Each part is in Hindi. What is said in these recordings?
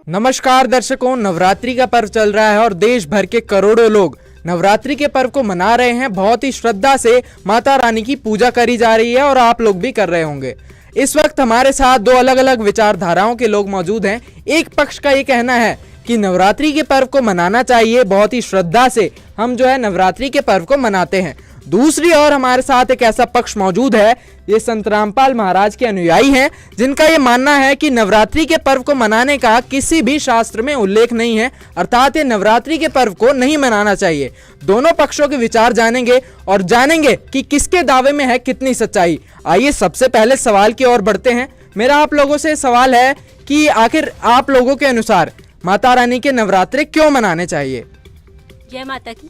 नमस्कार दर्शकों, नवरात्रि का पर्व चल रहा है और देश भर के करोड़ों लोग नवरात्रि के पर्व को मना रहे हैं। बहुत ही श्रद्धा से माता रानी की पूजा करी जा रही है और आप लोग भी कर रहे होंगे। इस वक्त हमारे साथ दो अलग अलग विचारधाराओं के लोग मौजूद हैं। एक पक्ष का ये कहना है कि नवरात्रि के पर्व को मनाना चाहिए, बहुत ही श्रद्धा से हम जो है नवरात्रि के पर्व को मनाते हैं। दूसरी ओर हमारे साथ एक ऐसा पक्ष मौजूद है, ये संत रामपाल महाराज के अनुयायी हैं, जिनका ये मानना है कि नवरात्रि के पर्व को मनाने का किसी भी शास्त्र में उल्लेख नहीं है, अर्थात ये नवरात्रि के पर्व को नहीं मनाना चाहिए। दोनों पक्षों के विचार जानेंगे और जानेंगे कि किसके दावे में है कितनी सच्चाई। आइए सबसे पहले सवाल की ओर बढ़ते हैं। मेरा आप लोगों से सवाल है कि आखिर आप लोगों के अनुसार माता रानी के नवरात्रि क्यों मनाने चाहिए? जय माता की।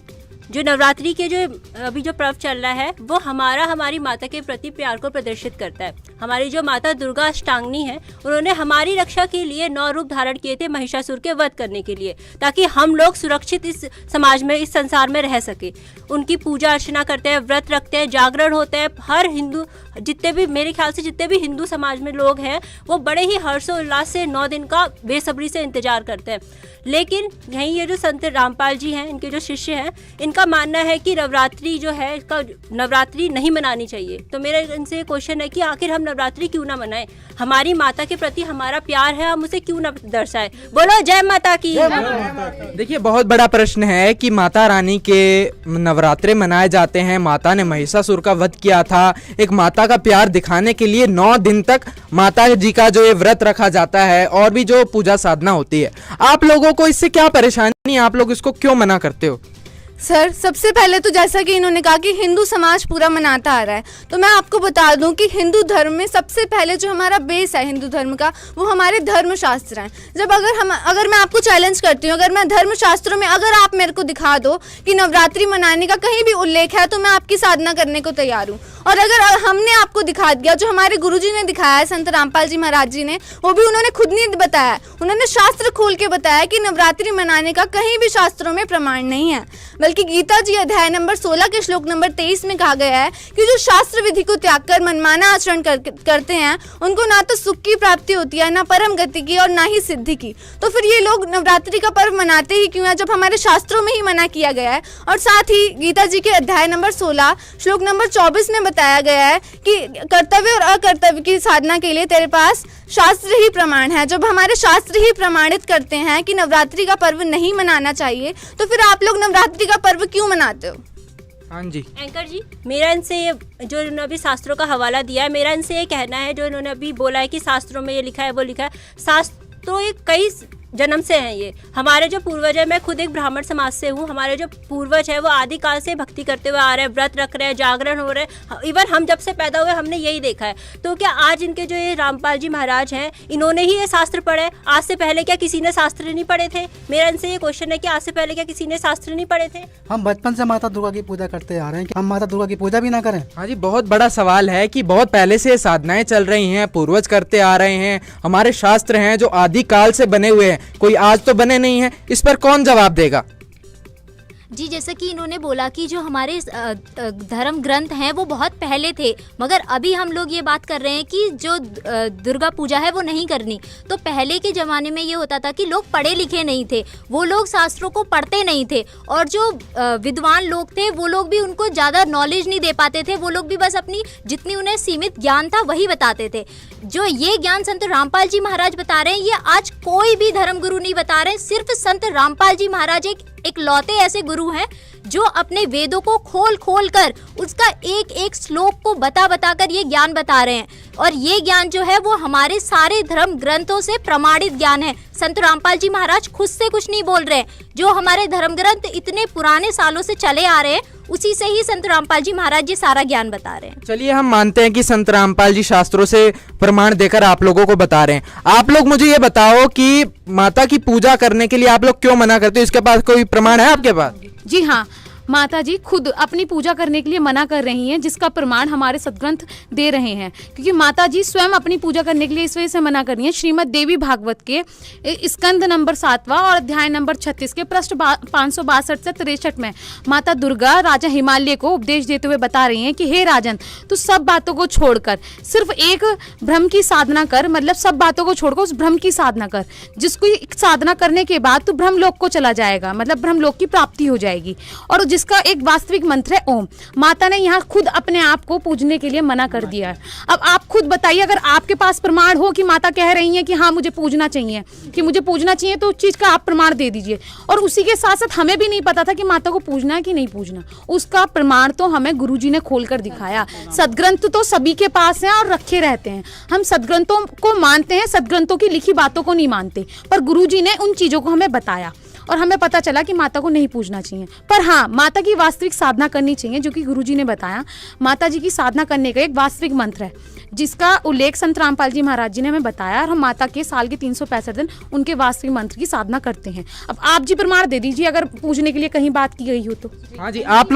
जो नवरात्रि के जो अभी जो पर्व चल रहा है वो हमारी माता के प्रति प्यार को प्रदर्शित करता है। हमारी जो माता दुर्गा अष्टांगनी है, उन्होंने हमारी रक्षा के लिए 9 रूप धारण किए थे महिषासुर के वध करने के लिए, ताकि हम लोग सुरक्षित इस समाज में, इस संसार में रह सके। उनकी पूजा अर्चना करते हैं, व्रत रखते हैं, जागरण होते हैं। हर हिंदू, जितने भी मेरे ख्याल से जितने भी हिंदू समाज में लोग हैं, वो बड़े ही हर्षोल्लास से 9 दिन का बेसब्री से इंतजार करते हैं। लेकिन यहीं ये जो संत रामपाल जी हैं, इनके जो शिष्य हैं, इनका मानना है कि नवरात्रि जो है, इसका नवरात्रि नहीं मनानी चाहिए। तो मेरा इनसे क्वेश्चन है कि आखिर हम नवरात्रि क्यों ना मनाएं? हमारी माता के प्रति हमारा प्यार है, हम उसे क्यों ना दर्शाएं? बोलो जय माता की। देखिए, बहुत बड़ा प्रश्न है कि माता रानी के नवरात्रे मनाए जाते हैं। माता ने महिषासुर का वध किया था। एक माता का प्यार दिखाने के लिए 9 दिन तक माता जी का जो ये व्रत रखा जाता है और भी जो पूजा साधना होती है। आप लोगों को इससे क्या परेशानी? आप लोग इसको क्यों मना करते हो? सर, सबसे पहले तो जैसा कि इन्होंने कहा कि हिंदू समाज पूरा मनाता आ रहा है, तो मैं आपको बता दूं कि हिंदू धर्म में सबसे पहले जो हमारा बेस है हिंदू धर्म का, वो हमारे धर्मशास्त्र हैं। जब अगर मैं आपको चैलेंज करती हूँ, अगर मैं धर्मशास्त्रों में अगर आप मेरे को दिखा दो कि नवरात्रि मनाने का कहीं भी उल्लेख है, तो मैं आपकी साधना करने को तैयार हूँ। और अगर हमने आपको दिखा दिया, जो हमारे गुरुजी ने दिखाया है, संत रामपाल जी महाराज जी ने, वो भी उन्होंने खुद नहीं बताया, उन्होंने शास्त्र खोल के बताया कि नवरात्रि मनाने का कहीं भी शास्त्रों में प्रमाण नहीं है। बल्कि गीता जी अध्याय नंबर 16 के श्लोक नंबर 23 में कहा गया है कि जो शास्त्र विधि को त्याग कर मनमाना आचरण करते हैं, उनको ना तो सुख की प्राप्ति होती है, ना परम गति की और ना ही सिद्धि की। तो फिर ये लोग नवरात्रि का पर्व मनाते ही क्यों है, जब हमारे शास्त्रों में ही मना किया गया है? और साथ ही गीता जी के अध्याय नंबर 16 श्लोक नंबर 24 में बताया गया है कि कर्तव्य और अकर्तव्य की साधना के लिए तेरे पास शास्त्र ही प्रमाण है। जब हमारे शास्त्र ही प्रमाणित करते हैं कि नवरात्रि का पर्व नहीं मनाना चाहिए, तो फिर आप लोग नवरात्रि का पर्व क्यों मनाते हो? हाँ जी एंकर जी, मेरा इनसे ये जो इन्होंने अभी शास्त्रों का हवाला दिया है, मेरा इनसे ये कहना है, जो इन्होंने अभी बोला है कि शास्त्रों में ये लिखा है वो लिखा है, शास्त्रों ये कई जन्म से हैं। ये हमारे जो पूर्वज है, मैं खुद एक ब्राह्मण समाज से हूँ, हमारे जो पूर्वज है वो आदिकाल से भक्ति करते हुए आ रहे हैं, व्रत रख रहे हैं, जागरण हो रहे हैं। इवन हम जब से पैदा हुए हमने यही देखा है। तो क्या आज इनके जो ये रामपाल जी महाराज हैं, इन्होंने ही ये शास्त्र पढ़े? आज से पहले क्या किसी ने शास्त्र नहीं पढ़े थे? मेरा इनसे ये क्वेश्चन है कि आज से पहले क्या किसी ने शास्त्र नहीं पढ़े थे? हम बचपन से माता दुर्गा की पूजा करते आ रहे हैं, हम माता दुर्गा की पूजा भी ना करें? हाँ जी, बहुत बड़ा सवाल है कि बहुत पहले से साधनाएं चल रही हैं, पूर्वज करते आ रहे हैं, हमारे शास्त्र हैं जो आदिकाल से बने हुए हैं, कोई आज तो बने नहीं हैं। इस पर कौन जवाब देगा? जी, जैसा कि इन्होंने बोला कि जो हमारे धर्म ग्रंथ हैं वो बहुत पहले थे, मगर अभी हम लोग ये बात कर रहे हैं कि जो दुर्गा पूजा है वो नहीं करनी। तो पहले के ज़माने में ये होता था कि लोग पढ़े लिखे नहीं थे, वो लोग शास्त्रों को पढ़ते नहीं थे, और जो विद्वान लोग थे वो लोग भी उनको ज़्यादा नॉलेज नहीं दे पाते थे। वो लोग भी बस अपनी जितनी उन्हें सीमित ज्ञान था वही बताते थे। जो ये ज्ञान संत रामपाल जी महाराज बता रहे हैं, ये आज कोई भी धर्मगुरु नहीं बता रहे। सिर्फ संत रामपाल जी महाराज एक लौते ऐसे गुरु हैं जो अपने वेदों को खोल कर उसका एक एक श्लोक को बता कर ये ज्ञान बता रहे हैं। और ये ज्ञान जो है वो हमारे सारे धर्म ग्रंथों से प्रमाणित ज्ञान है। संत रामपाल जी महाराज खुद से कुछ नहीं बोल रहे। जो हमारे धर्म ग्रंथ इतने पुराने सालों से चले आ रहे हैं, उसी से ही संत रामपाल जी महाराज जी सारा ज्ञान बता रहे हैं। चलिए, हम मानते हैं कि संत रामपाल जी शास्त्रों से प्रमाण देकर आप लोगों को बता रहे हैं। आप लोग मुझे ये बताओ कि माता की पूजा करने के लिए आप लोग क्यों मना करते हो? इसके पास कोई प्रमाण है आपके पास? जी हाँ, माता जी खुद अपनी पूजा करने के लिए मना कर रही हैं, जिसका प्रमाण हमारे सदग्रंथ दे रहे हैं। क्योंकि माता जी स्वयं अपनी पूजा करने के लिए इस वजह से मना कर रही हैं। श्रीमद् देवी भागवत के स्कंद नंबर 7वां और अध्याय नंबर 36 के पृष्ठ 562 से 63 में माता दुर्गा राजा हिमालय को उपदेश देते हुए बता रही हैं कि हे राजन, तू सब बातों को छोड़कर सिर्फ एक ब्रह्म की साधना कर, मतलब सब बातों को छोड़कर उस ब्रह्म की साधना कर, जिसको साधना करने के बाद तू ब्रह्मलोक को चला जाएगा, मतलब ब्रह्मलोक की प्राप्ति हो जाएगी, और जिसका एक वास्तविक मंत्र है ओम। माता ने यहाँ खुद अपने आप को पूजने के लिए मना कर दिया है। अब आप खुद बताइए, अगर आपके पास प्रमाण हो कि माता कह रही हैं कि हाँ मुझे पूजना चाहिए, तो उस चीज का आप प्रमाण दे दीजिए। और उसी के साथ साथ हमें भी नहीं पता था कि माता को पूजना है कि नहीं पूजना, उसका प्रमाण तो हमें गुरुजी ने खोलकर दिखाया। सदग्रंथ तो सभी के पास हैं और रखे रहते हैं, हम सदग्रंथों को मानते हैं, सदग्रंथों की लिखी बातों को नहीं मानते, पर गुरुजी ने उन चीजों को हमें बताया और हमें पता चला कि माता को नहीं पूजना चाहिए। पर हाँ, माता की वास्तविक साधना करनी चाहिए, जो कि गुरुजी ने बताया। माता जी की साधना करने का एक वास्तविक मंत्र है, जिसका उल्लेख संत रामपाल जी महाराज जी ने हमें बताया, और हम माता के साल के 365 दिन उनके वास्तविक मंत्र की साधना करते हैं। अब आप जी प्रमाण दे दीजिए अगर पूजने के लिए कहीं बात की गई हो तो। हाँ जी, आप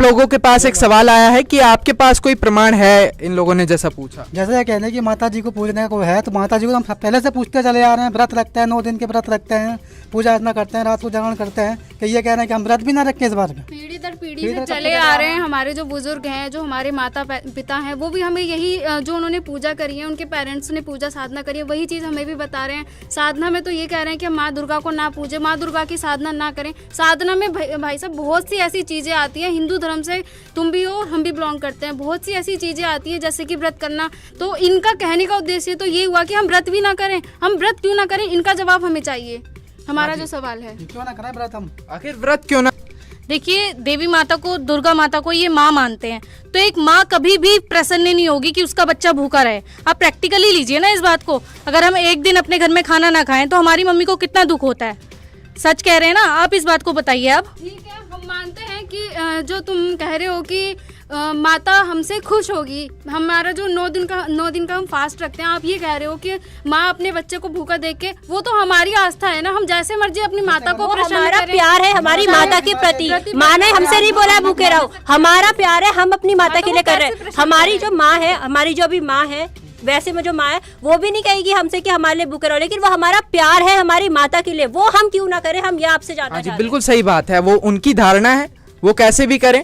लोगों के पास एक सवाल आया है कि आपके पास कोई प्रमाण है, इन लोगों ने जैसा पूछा। जैसे कहने कि माता जी को पूजने को है, तो माता जी को हम पहले से पूछते चले आ रहे हैं। व्रत रखते हैं, 9 दिन के व्रत रखते हैं, पूजा अर्चना करते हैं, रात को जागरण करते हैं, कि ये कह रहे हैं कि हम व्रत भी ना रखें इस बार में। पीढ़ी दर पीढ़ी से चले आ रहे हैं। हमारे जो बुजुर्ग हैं, जो हमारे माता पिता हैं, वो भी हमें यही जो उन्होंने पूजा करी है, उनके पेरेंट्स ने पूजा साधना करी है, वही चीज़ हमें भी बता रहे हैं। साधना में तो ये कह रहे हैं कि माँ दुर्गा को ना पूजे, माँ दुर्गा की साधना ना करें। साधना में भाई साहब बहुत सी ऐसी चीज़ें आती हैं, हिंदू धर्म से तुम भी हो और हम भी बिलोंग करते हैं, बहुत सी ऐसी चीज़ें आती हैं जैसे कि व्रत करना। तो इनका कहने का उद्देश्य तो ये हुआ कि हम व्रत भी ना करें। हम व्रत क्यों ना करें, इनका जवाब हमें चाहिए। हमारा जो सवाल है, क्यों ना करें व्रत हम? आखिर व्रत क्यों ना? देखिए, देवी माता को, दुर्गा माता को ये माँ मानते हैं, तो एक माँ कभी भी प्रसन्न नहीं होगी कि उसका बच्चा भूखा रहे। आप प्रैक्टिकली लीजिए ना इस बात को। अगर हम एक दिन अपने घर में खाना ना खाएं तो हमारी मम्मी को कितना दुख होता है। सच कह रहे हैं ना आप, इस बात को बताइए आप। ठीक है, हम मानते हैं कि जो तुम कह रहे हो कि माता हमसे खुश होगी। हमारा जो 9 दिन का हम फास्ट रखते हैं, आप ये कह रहे हो कि माँ अपने बच्चे को भूखा देख के, वो तो हमारी आस्था है ना। हम जैसे मर्जी अपनी माता को प्रसन्न हमारा करें। प्यार है हमारी माता के प्रति। माँ ने हमसे नहीं बोला भूखे रहो, हमारा प्यार है, हम अपनी माता के लिए कर रहे हैं। हमारी जो माँ है, हमारी जो अभी माँ है, वैसे में जो माँ है वो भी नहीं कहेगी हमसे कि हमारे लिए भूखे रहो, लेकिन वो हमारा प्यार है हमारी माता के लिए, वो हम क्यों ना करें। हम ये आपसे जानना चाहते हैं। बिल्कुल सही बात है, वो उनकी धारणा है, वो कैसे भी करें।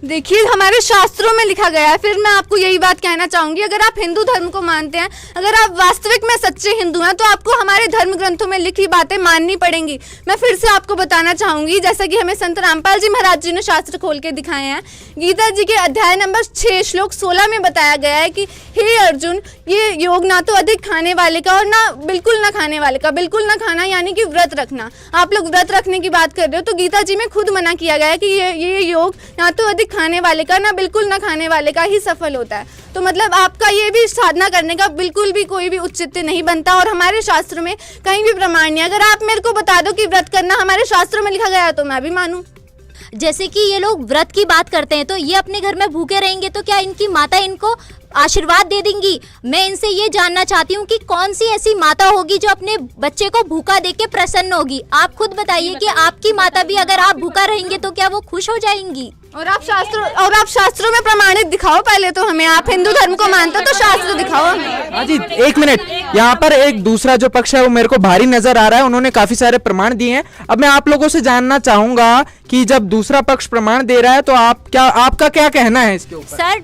देखिए, हमारे शास्त्रों में लिखा गया है। फिर मैं आपको यही बात कहना चाहूंगी, अगर आप हिंदू धर्म को मानते हैं, अगर आप वास्तविक में सच्चे हिंदू हैं, तो आपको हमारे धर्म ग्रंथों में लिखी बातें माननी पड़ेंगी। मैं फिर से आपको बताना चाहूंगी, जैसा कि हमें संत रामपाल जी महाराज जी ने शास्त्र खोल के दिखाए हैं। गीता जी के अध्याय नंबर 6 श्लोक 16 में बताया गया है कि हे अर्जुन, ये योग ना तो अधिक खाने वाले का और ना बिल्कुल ना खाने वाले का। बिल्कुल ना खाना यानी कि व्रत रखना। आप लोग व्रत रखने की बात कर रहे हो, तो गीता जी में खुद मना किया गया है कि ये योग ना तो अधिक खाने वाले का, ना बिल्कुल ना खाने वाले का ही सफल होता है। तो मतलब आपका ये भी साधना करने का बिल्कुल भी कोई भी औचित्य नहीं बनता, और हमारे शास्त्र में कहीं भी प्रमाण नहीं। अगर आप मेरे को बता दो कि व्रत करना हमारे शास्त्रों में लिखा गया है, तो मैं भी मानूं। जैसे कि ये लोग व्रत की बात करते हैं, तो ये अपने घर में भूखे रहेंगे तो क्या इनकी माता इनको आशीर्वाद दे देंगी? मैं इनसे ये जानना चाहती हूँ कि कौन सी ऐसी माता होगी जो अपने बच्चे को भूखा देख के प्रसन्न होगी। आप खुद बताइए कि आपकी माता भी अगर आप भूखा रहेंगे तो क्या वो खुश हो जाएंगी? और आप शास्त्रों में प्रमाणित दिखाओ पहले तो हमें। आप हिंदू धर्म को मानते हो तो शास्त्र दिखाओ हमें। हाँ जी, एक मिनट, यहाँ पर एक दूसरा जो पक्ष है वो मेरे को भारी नजर आ रहा है। उन्होंने काफी सारे प्रमाण दिए हैं। अब मैं आप लोगों से जानना चाहूंगा कि जब दूसरा पक्ष प्रमाण दे रहा है तो आपका क्या कहना है इसके ऊपर? सर,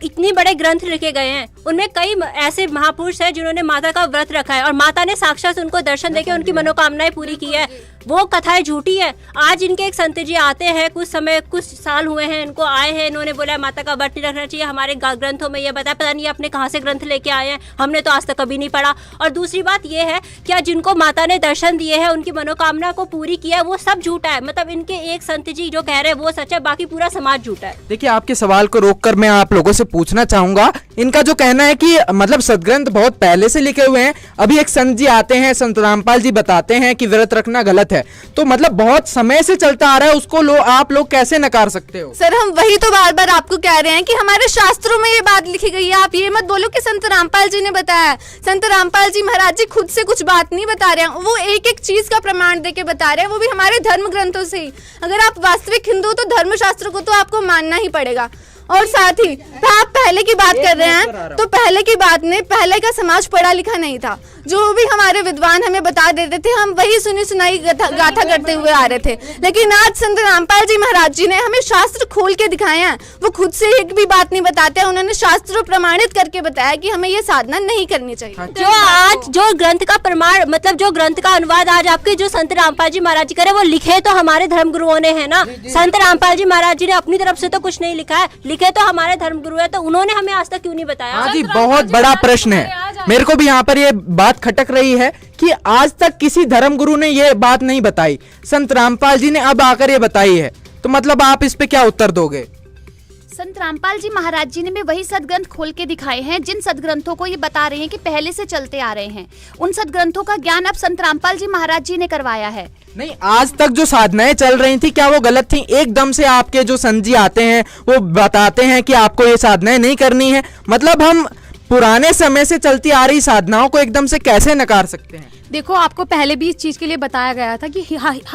इतने बड़े ग्रंथ लिखे गए हैं, उनमें कई ऐसे महापुरुष हैं जिन्होंने माता का व्रत रखा है और माता ने साक्षात उनको दर्शन देके उनकी मनोकामनाएं पूरी की है। वो कथाएं झूठी है। आज इनके एक संत जी आते हैं, कुछ साल हुए हैं इनको आए हैं, इन्होंने बोला माता का व्रत नहीं रखना चाहिए, हमारे ग्रंथों में ये बताया। पता नहीं आपने कहाँ से ग्रंथ लेके आए हैं, हमने तो आज तक कभी नहीं पढ़ा। और दूसरी बात ये है, क्या जिनको माता ने दर्शन दिए हैं, उनकी मनोकामना को पूरी किया है, वो सब झूठा है। मतलब इनके एक संत जी जो कह रहे हैं वो सच है, बाकी पूरा समाज झूठा है। देखिए, आपके सवाल को रोककर मैं आप लोगों से पूछना चाहूंगा, इनका जो कहना है कि मतलब सदग्रंथ बहुत पहले से लिखे हुए हैं, अभी एक संत जी आते हैं, संत रामपाल जी बताते हैं कि व्रत रखना गलत है, तो मतलब बहुत समय से चलता आ रहा है, उसको आप लोग कैसे नकार सकते हो? सर हम वही तो बार बार आपको कह रहे हैं कि हमारे शास्त्रों में ये बात लिखी गई है। आप ये मत बोलो कि संत रामपाल जी ने बताया है। संत रामपाल जी महाराज जी खुद से कुछ बात नहीं बता रहे हैं, वो एक एक चीज का प्रमाण देके बता रहे हैं, वो भी हमारे धर्म ग्रंथों से ही। अगर आप वास्तविक हिंदू हो तो धर्मशास्त्र को तो आपको मानना ही पड़ेगा। और साथ ही आप पहले की बात कर रहे हैं, तो पहले की बात में पहले का समाज पढ़ा लिखा नहीं था। जो भी हमारे विद्वान हमें बता देते थे हम वही सुनी सुनाई गाथा करते हुए आ रहे थे। लेकिन आज संत रामपाल जी महाराज जी ने हमें शास्त्र खोल के दिखाए हैं। वो खुद से एक भी बात नहीं बताते हैं, उन्होंने शास्त्र प्रमाणित करके बताया कि हमें ये साधना नहीं करनी चाहिए। जो आज जो ग्रंथ का प्रमाण मतलब जो ग्रंथ का अनुवाद आज आपके जो संत रामपाल जी महाराज जी करे वो लिखे तो हमारे धर्म गुरुओं ने है ना। संत रामपाल जी महाराज जी ने अपनी तरफ से तो कुछ नहीं लिखा है, लिखे तो हमारे धर्म गुरु है, तो उन्होंने हमें आज तक क्यों नहीं बताया? हाँ जी, बहुत बड़ा प्रश्न है। मेरे को भी यहाँ पर ये बात खटक रही है कि आज तक किसी धर्म गुरु ने ये बात नहीं बताई, संत रामपाल जी ने अब आकर ये बताई है, तो मतलब आप इस पे क्या उत्तर दोगे? संत रामपाल जी महाराज जी ने भी वही सदग्रंथ खोल के दिखाए हैं जिन सदग्रंथों को ये बता रहे हैं कि पहले से चलते आ रहे हैं। उन सदग्रंथों का ज्ञान अब संत रामपाल जी महाराज जी ने करवाया है। नहीं, आज तक जो साधनाएं चल रही थी क्या वो गलत थी? एकदम से आपके जो संत जी आते हैं वो बताते हैं कि आपको ये साधनाएं नहीं करनी है, मतलब हम पुराने समय से चलती आ रही साधनाओं को एकदम से कैसे नकार सकते हैं? देखो, आपको पहले भी इस चीज़ के लिए बताया गया था कि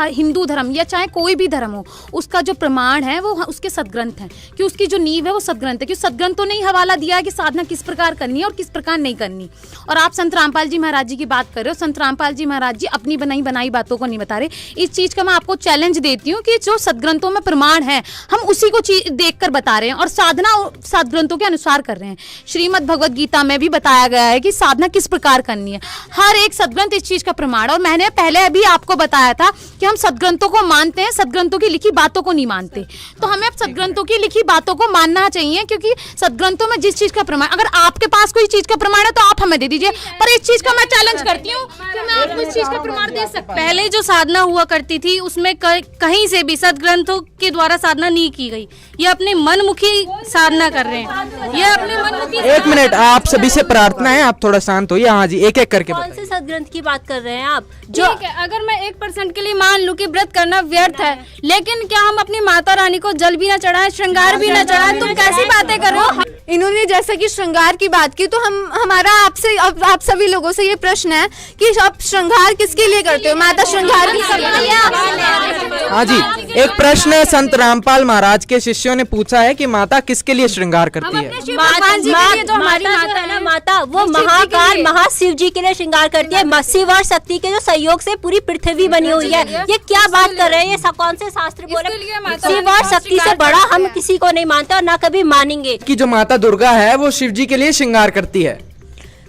हिंदू धर्म या चाहे कोई भी धर्म हो, उसका जो प्रमाण है वो उसके सदग्रंथ हैं, कि उसकी जो नींव है वो सदग्रंथ है। कि सदग्रंथ तो नहीं हवाला दिया है कि साधना किस प्रकार करनी है और किस प्रकार नहीं करनी। और आप संत रामपाल जी महाराज जी की बात कर रहे हो, संत रामपाल जी महाराज जी अपनी बनाई बनाई बातों को नहीं बता रहे। इस चीज़ का मैं आपको चैलेंज देती हूँ कि जो सदग्रंथों में प्रमाण है हम उसी को देख कर बता रहे हैं और साधना सदग्रंथों के अनुसार कर रहे हैं। श्रीमद् भगवद गीता में भी बताया गया है कि साधना किस प्रकार करनी है, हर एक सदग्रंथ इस चीज का प्रमाण। और मैंने पहले अभी आपको बताया था कि हम सदग्रंथों को मानते हैं, सदग्रंथों की लिखी बातों को नहीं मानते। तो हमें अब सदग्रंथों की लिखी बातों को मानना चाहिए, क्योंकि सदग्रंथों में जिस चीज का प्रमाण, अगर आपके पास कोई चीज का प्रमाण है तो आप हमें दे दीजिए, पर इस चीज का मैं चैलेंज करती हूँ कि मैं आपको इस चीज का प्रमाण दे सकती हूँ। पहले जो साधना हुआ करती थी उसमें कहीं से भी सदग्रंथों के द्वारा साधना नहीं की गई। ये अपने मनमुखी साधना कर रहे हैं, ये अपने मनमुखी। एक मिनट, आप सभी से प्रार्थना है, आप थोड़ा शांत होइए। हाँ जी, एक एक करके कौन से सदग्रंथ की बात कर रहे हैं आप? जो ठीक है, अगर मैं 1% के लिए मान लूं कि व्रत करना व्यर्थ है, लेकिन क्या हम अपनी माता रानी को जल भी न चढ़ाएं, श्रृंगार भी न चढ़ाएं? तुम कैसी बातें कर रहे हो? इन्होंने जैसा कि श्रृंगार की बात की, तो हमारा आपसे आप सभी लोगों से ये प्रश्न है कि आप श्रृंगार किसके लिए करते हो? माता श्रृंगार की करती है। हाँ जी, एक प्रश्न है, संत रामपाल महाराज के शिष्यों ने पूछा है कि माता किसके लिए श्रृंगार करती है? माता वो महाकाल महाशिव जी के लिए श्रृंगार करती है। शिव और शक्ति के जो सहयोग से पूरी पृथ्वी बनी हुई है। ये क्या बात कर रहे हैं? ये कौन से शास्त्र बोले? शिव और शक्ति से बड़ा हम किसी को नहीं मानते और ना कभी मानेंगे। कि जो माता दुर्गा है वो शिव जी के लिए श्रृंगार करती है।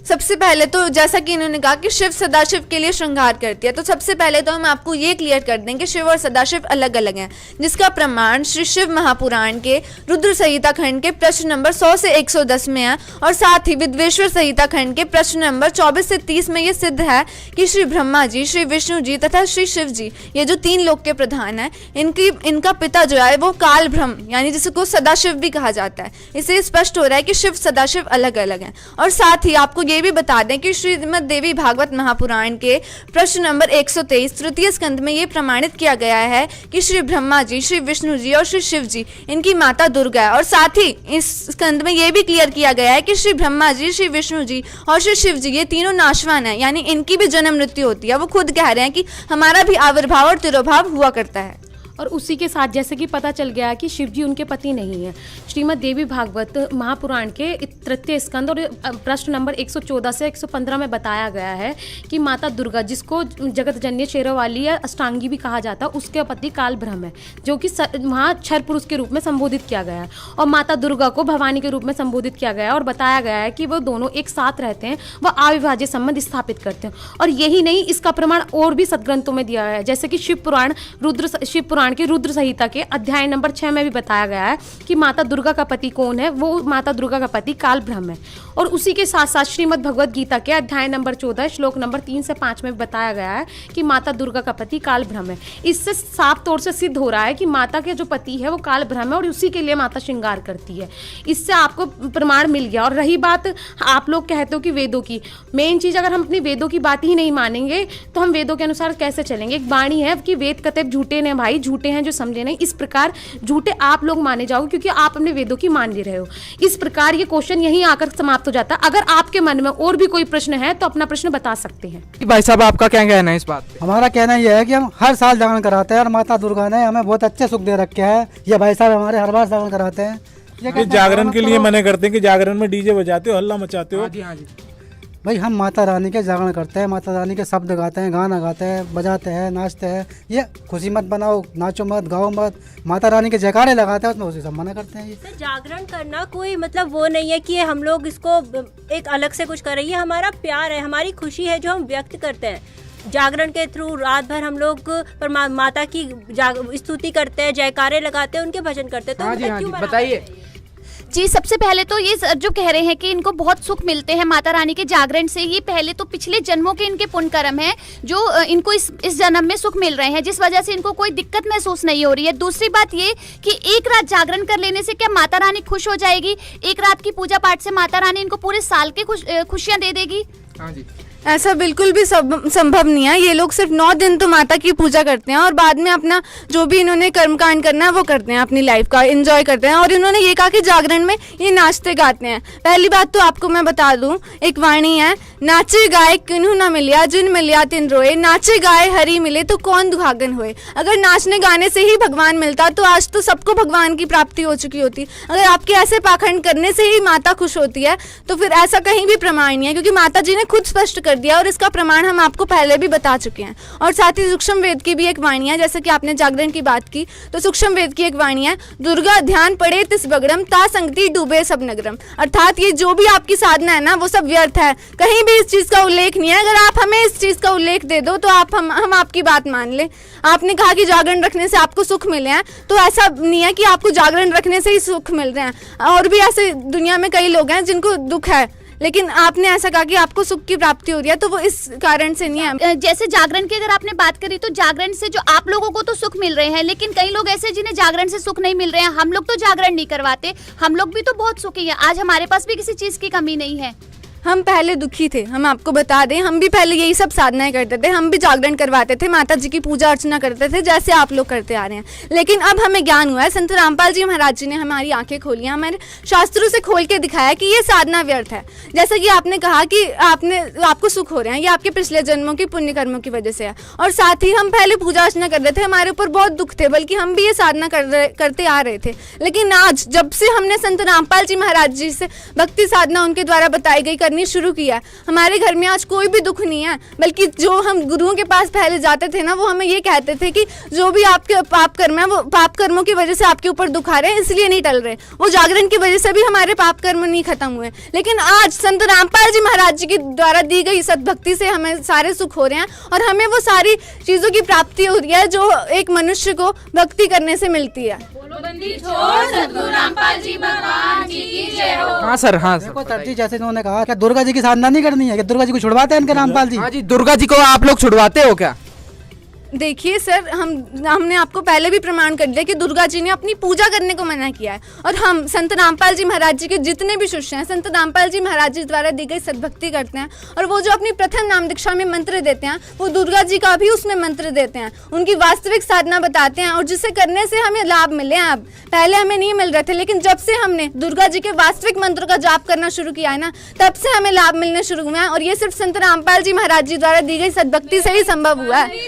सबसे पहले तो जैसा कि इन्होंने कहा कि शिव सदाशिव के लिए श्रृंगार करती है, तो सबसे पहले तो हम आपको ये क्लियर कर दें कि शिव और सदाशिव अलग अलग हैं, जिसका प्रमाण श्री शिव महापुराण के रुद्र संहिता खंड के प्रश्न नंबर 100 से 110 में है। और साथ ही विद्वेश्वर संहिता खंड के प्रश्न नंबर 24 से 30 में ये सिद्ध है कि श्री ब्रह्मा जी, श्री विष्णु जी तथा श्री शिव जी, ये जो 3 लोक के प्रधान है, इनका पिता जो है वो काल ब्रह्म यानी जिसको सदाशिव भी कहा जाता है। इससे स्पष्ट हो रहा है कि शिव सदाशिव अलग अलग हैं। और साथ ही आपको ये भी बता दें कि श्रीमद् देवी भागवत महापुराण के प्रश्न नंबर 123 तृतीय स्कंद में ये प्रमाणित किया गया है कि श्री ब्रह्मा जी, श्री विष्णु जी और श्री शिव जी इनकी माता दुर्गा है। और साथ ही इस स्कंद में ये भी क्लियर किया गया है कि श्री ब्रह्मा जी, श्री विष्णु जी और श्री शिव जी ये तीनों नाशवान है, यानी इनकी भी जन्म मृत्यु होती है। वो खुद कह रहे हैं कि हमारा भी आविर्भाव और तिरोभाव हुआ करता है। और उसी के साथ जैसे कि पता चल गया कि शिव जी उनके पति नहीं है। श्रीमद् देवी भागवत महापुराण के तृतीय स्कंद और प्रश्न नंबर 114 से 115 में बताया गया है कि माता दुर्गा, जिसको जगत जननी शेरोवाली या अष्टांगी भी कहा जाता है, उसके पति काल ब्रह्म है, जो कि वहाँ क्षर पुरुष के रूप में संबोधित किया गया है। और माता दुर्गा को भवानी के रूप में संबोधित किया गया है और बताया गया है कि वो दोनों एक साथ रहते हैं, वह अविभाज्य संबंध स्थापित करते हैं। और यही नहीं, इसका प्रमाण और भी सदग्रंथों में दिया है, जैसे कि शिव पुराण पुराण के रुद्र संहिता के अध्याय नंबर 6 में भी बताया गया है कि माता दुर्गा का पति कौन है। वो माता दुर्गा का पति काल ब्रह्म है। और उसी के साथ साथ श्रीमद् भगवद गीता के अध्याय नंबर 14 श्लोक नंबर 3 से 5 में बताया गया है कि माता दुर्गा का पति काल ब्रह्म है। इससे साफ तौर से सिद्ध हो रहा है कि माता के जो पति है वो काल ब्रह्म है और उसी के लिए माता श्रृंगार करती है। इससे आपको प्रमाण मिल गया। और रही बात आप लोग कहते हो कि वेदों की, मेन चीज अगर हम अपनी वेदों की बात ही नहीं मानेंगे तो हम वेदों के अनुसार कैसे चलेंगे। एक वाणी है कि वेद कतई झूठे ने भाई, झूठे हैं जो समझे नहीं। इस प्रकार झूठे आप लोग माने जाओगे क्योंकि आप अपने वेदों की मान ले रहे हो। इस प्रकार ये क्वेश्चन यहीं आकर समाप्त हो जाता है। अगर आपके मन में और भी कोई प्रश्न है तो अपना प्रश्न बता सकते हैं। भाई साहब आपका क्या कहना है इस बात पे? हमारा कहना यह है कि हम हर साल जागरण कराते हैं और माता दुर्गा ने हमें बहुत अच्छे सुख दे रखे हैं। ये भाई साहब हमारे हर बार जागरण कराते हैं। ये जागरण के लिए मना करते हैं कि जागरण में डीजे बजाते हो, हल्ला मचाते हो। हाँ जी, हाँ जी। भाई हम माता रानी के जागरण करते हैं, माता रानी के शब्द गाते हैं, गाना गाते हैं, बजाते हैं, नाचते हैं। ये खुशी मत बनाओ, नाचो मत, गाओ मत, माता रानी के जयकारे लगाते हैं, उसमें उसे सब मना करते हैं। ये जागरण करना कोई मतलब वो नहीं है कि हम लोग इसको एक अलग से कुछ कर रही है। हमारा प्यार है, हमारी खुशी है जो हम व्यक्त करते हैं। जागरण के थ्रू रात भर हम लोग माता की स्तुति करते हैं, जयकारे लगाते हैं, उनके भजन करते हैं। तो हाँ जी, हाँ जी, बताइए जी। सबसे पहले तो ये जो कह रहे हैं कि इनको बहुत सुख मिलते हैं माता रानी के जागरण से, ये पहले तो पिछले जन्मों के इनके पुण्य कर्म है जो इनको इस जन्म में सुख मिल रहे हैं, जिस वजह से इनको कोई दिक्कत महसूस नहीं हो रही है। दूसरी बात ये कि एक रात जागरण कर लेने से क्या माता रानी खुश हो जाएगी? एक रात की पूजा पाठ से माता रानी इनको पूरे साल के खुशियाँ दे देगी? हाँ जी। ऐसा बिल्कुल भी संभव नहीं है। ये लोग सिर्फ 9 दिन तो माता की पूजा करते हैं और बाद में अपना जो भी इन्होंने कर्मकांड करना है वो करते हैं, अपनी लाइफ का एंजॉय करते हैं। और इन्होंने ये कहा कि जागरण में ये नाचते गाते हैं। पहली बात तो आपको मैं बता दूं, एक वाणी है, नाचे गाए किन्हू न मिलिया, जिन मिलिया तिन रोए, नाचे गाए हरि मिले तो कौन दुहागन होए। अगर नाचने गाने से ही भगवान मिलता तो आज तो सबको भगवान की प्राप्ति हो चुकी होती। अगर आपके ऐसे पाखंड करने से ही माता खुश होती है तो फिर ऐसा कहीं भी प्रमाण नहीं है, क्योंकि माता जी ने खुद स्पष्ट कर दिया और इसका प्रमाण हम आपको पहले भी बता चुके हैं। और साथ ही सूक्ष्म वेद की भी एक वाणी है, जैसे कि आपने जागरण की बात की तो सूक्ष्म वेद की एक वाणी है, दुर्गा ध्यान पड़े तिस बगड़म ता संगति डूबे सब नगरम। अर्थात ये जो भी आपकी साधना है ना वो सब व्यर्थ है, कहीं भी इस चीज का उल्लेख नहीं है। अगर आप हमें इस चीज का उल्लेख दे दो तो हम आपकी बात मान ले। आपने कहा कि जागरण रखने से आपको सुख मिले हैं, तो ऐसा नहीं है कि आपको जागरण रखने से ही सुख मिल रहे हैं। और भी ऐसे दुनिया में कई लोग हैं जिनको दुख है, लेकिन आपने ऐसा कहा कि आपको सुख की प्राप्ति हो रही है, तो वो इस कारण से नहीं है। जैसे जागरण की अगर आपने बात करी तो जागरण से जो आप लोगों को तो सुख मिल रहे हैं, लेकिन कई लोग ऐसे जिन्हें जागरण से सुख नहीं मिल रहे हैं। हम लोग तो जागरण नहीं करवाते, हम लोग भी तो बहुत सुखी हैं। आज हमारे पास भी किसी चीज की कमी नहीं है। हम पहले दुखी थे, हम आपको बता दें, हम भी पहले यही सब साधनाएं करते थे, हम भी जागरण करवाते थे, माता जी की पूजा अर्चना करते थे जैसे आप लोग करते आ रहे हैं। लेकिन अब हमें ज्ञान हुआ है, संत रामपाल जी महाराज जी ने हमारी आंखें खोली हैं, हमारे शास्त्रों से खोल के दिखाया कि ये साधना व्यर्थ है। जैसा कि आपने कहा कि आपको सुख हो रहे हैं, ये आपके पिछले जन्मों की पुण्य कर्मों की वजह से है। और साथ ही हम पहले पूजा अर्चना कर रहे थे, हमारे ऊपर बहुत दुख थे, बल्कि हम भी ये साधना करते आ रहे थे। लेकिन आज जब से हमने संत रामपाल जी महाराज जी से भक्ति साधना उनके द्वारा बताई गई करनी शुरू किया, हमारे घर में आज कोई भी दुख नहीं है। बल्कि जो हम गुरुओं के पास पहले जाते थे ना, वो हमें ये कहते थे कि जो भी आपके पाप कर्म है वो पाप कर्मों की वजह से आपके ऊपर दुख आ रहे हैं, इसलिए नहीं टल रहे। वो जागरण की वजह से भी हमारे पाप कर्म नहीं खत्म हुए। लेकिन आज संत रामपाल जी महाराज जी के द्वारा दी गई सद्भक्ति से हमें सारे सुख हो रहे हैं और हमें वो सारी चीजों की प्राप्ति हो रही है जो एक मनुष्य को भक्ति करने से मिलती है। हाँ सर, हाँ देखो सर जी, जैसे उन्होंने कहा कि दुर्गा जी की साधना नहीं करनी है, कि दुर्गा जी को छुड़वाते हैं इनके रामपाल जी। हाँ जी, दुर्गा जी को आप लोग छुड़वाते हो क्या? देखिए सर, हमने आपको पहले भी प्रमाण कर दिया कि दुर्गा जी ने अपनी पूजा करने को मना किया है। और हम संत रामपाल जी महाराज जी के जितने भी शिष्य हैं, संत रामपाल जी महाराज जी द्वारा दी गई सद्भक्ति करते हैं। और वो जो अपनी प्रथम नाम दीक्षा में मंत्र देते हैं, वो दुर्गा जी का भी उसमें मंत्र देते हैं, उनकी वास्तविक साधना बताते हैं और जिसे करने से हमें लाभ मिले हैं। अब पहले हमें नहीं मिल रहे थे, लेकिन जब से हमने दुर्गा जी के वास्तविक मंत्र का जाप करना शुरू किया है ना, तब से हमें लाभ मिलने शुरू हुए हैं। और ये सिर्फ संत रामपाल जी महाराज जी द्वारा दी गई सद्भक्ति से ही संभव हुआ है।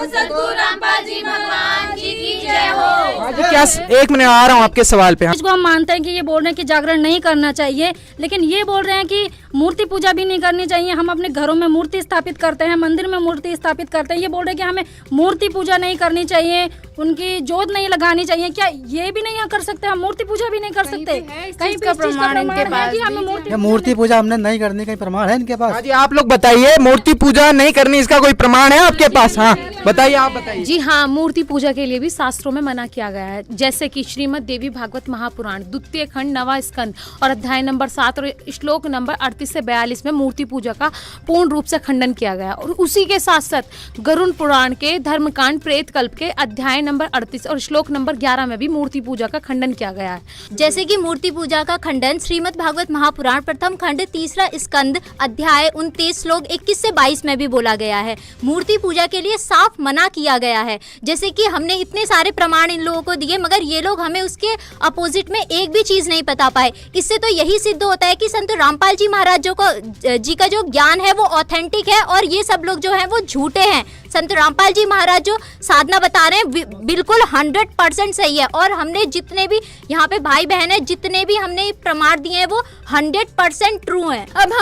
रामपाल जी भगवान जी की जय हो। क्या एक मिनट आ रहा हूँ आपके सवाल पे। इसको हम मानते हैं कि ये बोल रहे हैं कि जागरण नहीं करना चाहिए, लेकिन ये बोल रहे हैं कि मूर्ति पूजा भी नहीं करनी चाहिए। हम अपने घरों में मूर्ति स्थापित करते हैं, मंदिर में मूर्ति स्थापित करते हैं। ये बोल रहे हैं कि हमें मूर्ति पूजा नहीं करनी चाहिए, उनकी जोत नहीं लगानी चाहिए। क्या ये भी नहीं कर सकते? हम मूर्ति पूजा भी नहीं कर सकते? कहीं पे प्रमाण इनके पास मूर्ति पूजा हमने नहीं करनी, कहीं प्रमाण है इनके पास? हाँ जी, आप लोग बताइए, मूर्ति पूजा नहीं करनी, इसका कोई प्रमाण है आपके पास? हाँ बताइए, आप बताइए। जी हाँ, मूर्ति पूजा के लिए भी शास्त्रों में मना किया गया है, जैसे कि श्रीमद् देवी भागवत महापुराण द्वितीय खंड 9वां स्कंद और अध्याय नंबर 7 और श्लोक नंबर 38 से 42 में मूर्ति पूजा का पूर्ण रूप से खंडन किया गया। और उसी के साथ साथ गरुड़ पुराण के धर्मकांड प्रेत कल्प के अध्याय नंबर 38 और श्लोक नंबर 11 में भी मूर्ति पूजा का खंडन किया गया है। जैसे कि मूर्ति पूजा का खंडन श्रीमद् भागवत महापुराण प्रथम खंड 3 स्कंद अध्याय 29 श्लोक 21 से 22 में भी बोला गया है। मूर्ति पूजा के लिए साफ मना किया गया है। जैसे कि हमने इतने सारे प्रमाण इन लोगों को दिए, मगर ये लोग हमें उसके अपोजिट में एक भी चीज नहीं बता पाए। इससे तो यही सिद्ध होता है कि संत रामपाल जी महाराज जी का जो ज्ञान है वो ऑथेंटिक है और ये सब लोग जो हैं वो झूठे हैं। संत रामपाल जी महाराज जो साधना बता रहे हैं बिल्कुल 100% सही है। और हमने जितने भी यहाँ पे भाई बहन है, जितने भी हमने प्रमाण दिए हैं वो 100% ट्रू हैं। अब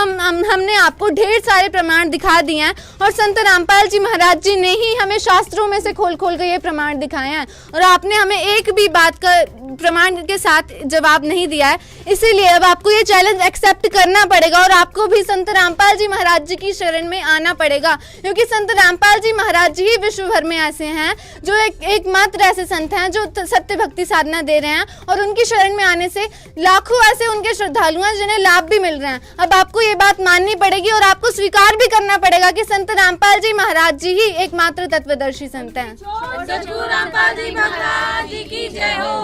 हमने आपको ढेर सारे प्रमाण दिखा दिए हैं और संत रामपाल जी महाराज जी ने ही हमें शास्त्रों में से खोल खोल कर ये प्रमाण दिखाए हैं और आपने हमें एक भी बात का प्रमाण के साथ जवाब नहीं दिया है। इसीलिए अब आपको ये चैलेंज एक्सेप्ट करना पड़ेगा और आपको भी संत रामपाल जी महाराज जी की शरण में आना पड़ेगा, क्योंकि संत रामपाल जी महाराज जी ही विश्व भर में ऐसे हैं जो एकमात्र ऐसे संत हैं जो सत्य भक्ति साधना दे रहे हैं और उनकी शरण में आने से लाखों ऐसे उनके श्रद्धालु हैं जिन्हें लाभ भी मिल रहे हैं। अब आपको ये बात माननी पड़ेगी और आपको स्वीकार भी करना पड़ेगा कि संत रामपाल जी महाराज जी ही एकमात्र तत्वदर्शी संत हैं।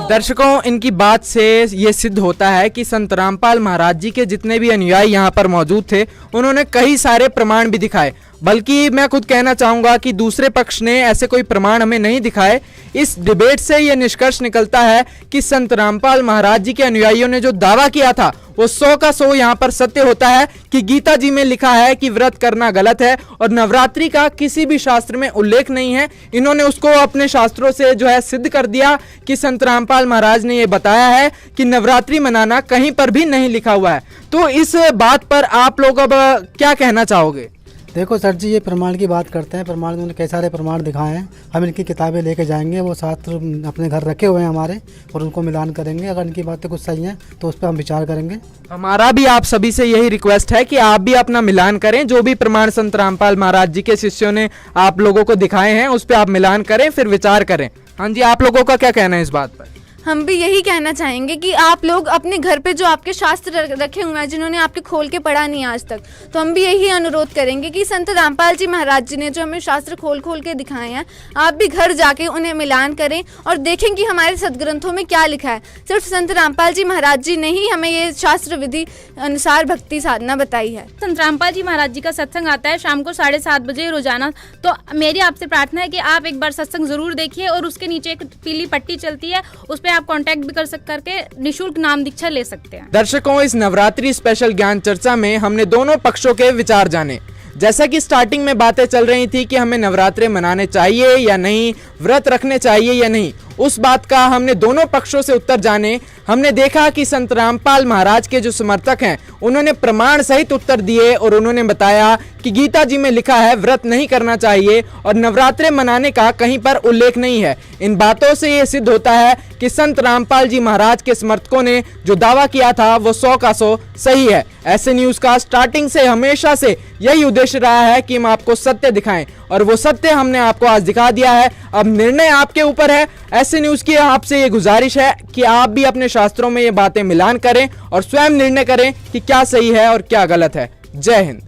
दर्शकों, इनकी बात से ये सिद्ध होता है कि संत रामपाल महाराज जी के जितने भी अनुयायी यहाँ पर मौजूद थे उन्होंने कई सारे प्रमाण भी दिखाए, बल्कि मैं खुद कहना चाहूंगा कि दूसरे पक्ष ने ऐसे कोई प्रमाण हमें नहीं दिखाए। इस डिबेट से यह निष्कर्ष निकलता है कि संत रामपाल महाराज जी के अनुयायियों ने जो दावा किया था वो 100 का 100 यहाँ पर सत्य होता है कि गीता जी में लिखा है कि व्रत करना गलत है और नवरात्रि का किसी भी शास्त्र में उल्लेख नहीं है। इन्होंने उसको अपने शास्त्रों से जो है सिद्ध कर दिया कि संत रामपाल महाराज ने ये बताया है कि नवरात्रि मनाना कहीं पर भी नहीं लिखा हुआ है। तो इस बात पर आप लोग अब क्या कहना चाहोगे? देखो सर जी, ये प्रमाण की बात करते हैं, प्रमाण उन्होंने कई सारे प्रमाण दिखाए हैं। हम इनकी किताबें लेके जाएंगे, वो शास्त्र अपने घर रखे हुए हैं हमारे, और उनको मिलान करेंगे। अगर इनकी बातें कुछ सही हैं तो उस पर हम विचार करेंगे। हमारा भी आप सभी से यही रिक्वेस्ट है कि आप भी अपना मिलान करें, जो भी प्रमाण संत रामपाल महाराज जी के शिष्यों ने आप लोगों को दिखाए हैं उस पर आप मिलान करें, फिर विचार करें। हाँ जी, आप लोगों का क्या कहना है इस बात पर? हम भी यही कहना चाहेंगे कि आप लोग अपने घर पे जो आपके शास्त्र रखे हुए हैं जिन्होंने आपके खोल के पढ़ा नहीं आज तक, तो हम भी यही अनुरोध करेंगे कि संत रामपाल जी महाराज जी ने जो हमें शास्त्र खोल खोल के दिखाए हैं, आप भी घर जाके उन्हें मिलान करें और देखें कि हमारे सदग्रंथों में क्या लिखा है। सिर्फ संत रामपाल जी महाराज जी ने ही हमें ये शास्त्र विधि अनुसार भक्ति साधना बताई है। संत रामपाल जी महाराज जी का सत्संग आता है शाम को 7:30 बजे रोजाना। तो मेरी आपसे प्रार्थना है कि आप एक बार सत्संग जरूर देखिए और उसके नीचे एक पीली पट्टी चलती है, उस पर आप कांटेक्ट भी कर करके निशुल्क नाम दीक्षा ले सकते हैं। दर्शकों, इस नवरात्रि स्पेशल ज्ञान चर्चा में हमने दोनों पक्षों के विचार जाने। जैसा कि स्टार्टिंग में बातें चल रही थी कि हमें नवरात्रे मनाने चाहिए या नहीं, व्रत रखने चाहिए या नहीं, उस बात का हमने दोनों पक्षों से उत्तर जाने। हमने देखा कि संत रामपाल महाराज के जो समर्थक हैं उन्होंने प्रमाण सहित उत्तर दिए और उन्होंने बताया कि गीता जी में लिखा है व्रत नहीं करना चाहिए और नवरात्रे मनाने का कहीं पर उल्लेख नहीं है। इन बातों से ये सिद्ध होता है कि संत रामपाल जी महाराज के समर्थकों ने जो दावा किया था वो 100 का 100 सही है। ऐसे न्यूज का स्टार्टिंग से हमेशा से यही उद्देश्य रहा है कि हम आपको सत्य दिखाएं और वो सत्य हमने आपको आज दिखा दिया है। अब निर्णय आपके ऊपर है। ऐसे न्यूज की आपसे ये गुजारिश है कि आप भी अपने शास्त्रों में ये बातें मिलान करें और स्वयं निर्णय करें कि क्या सही है और क्या गलत है। जय हिंद।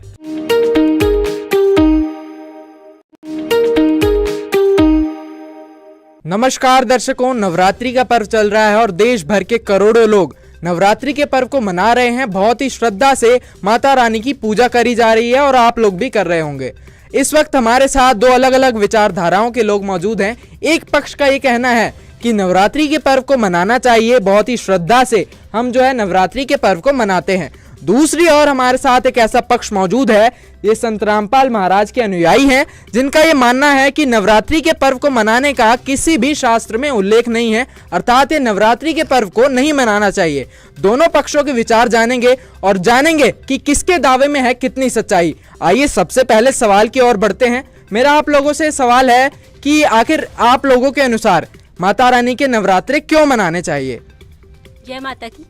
नमस्कार दर्शकों, नवरात्रि का पर्व चल रहा है और देश भर के करोड़ों लोग नवरात्रि के पर्व को मना रहे हैं। बहुत ही श्रद्धा से माता रानी की पूजा करी जा रही है और आप लोग भी कर रहे होंगे। इस वक्त हमारे साथ दो अलग अलग विचारधाराओं के लोग मौजूद हैं। एक पक्ष का ये कहना है कि नवरात्रि के पर्व को मनाना चाहिए, बहुत ही श्रद्धा से हम जो है नवरात्रि के पर्व को मनाते हैं। दूसरी ओर हमारे साथ एक ऐसा पक्ष मौजूद है, ये संत रामपाल महाराज के अनुयायी हैं, जिनका ये मानना है कि नवरात्रि के पर्व को मनाने का किसी भी शास्त्र में उल्लेख नहीं है, अर्थात ये नवरात्रि के पर्व को नहीं मनाना चाहिए। दोनों पक्षों के विचार जानेंगे और जानेंगे कि किसके दावे में है कितनी सच्चाई। आइए सबसे पहले सवाल की ओर बढ़ते हैं। मेरा आप लोगों से सवाल है कि आखिर आप लोगों के अनुसार माता रानी के नवरात्रे क्यों मनाने चाहिए। जय माता की।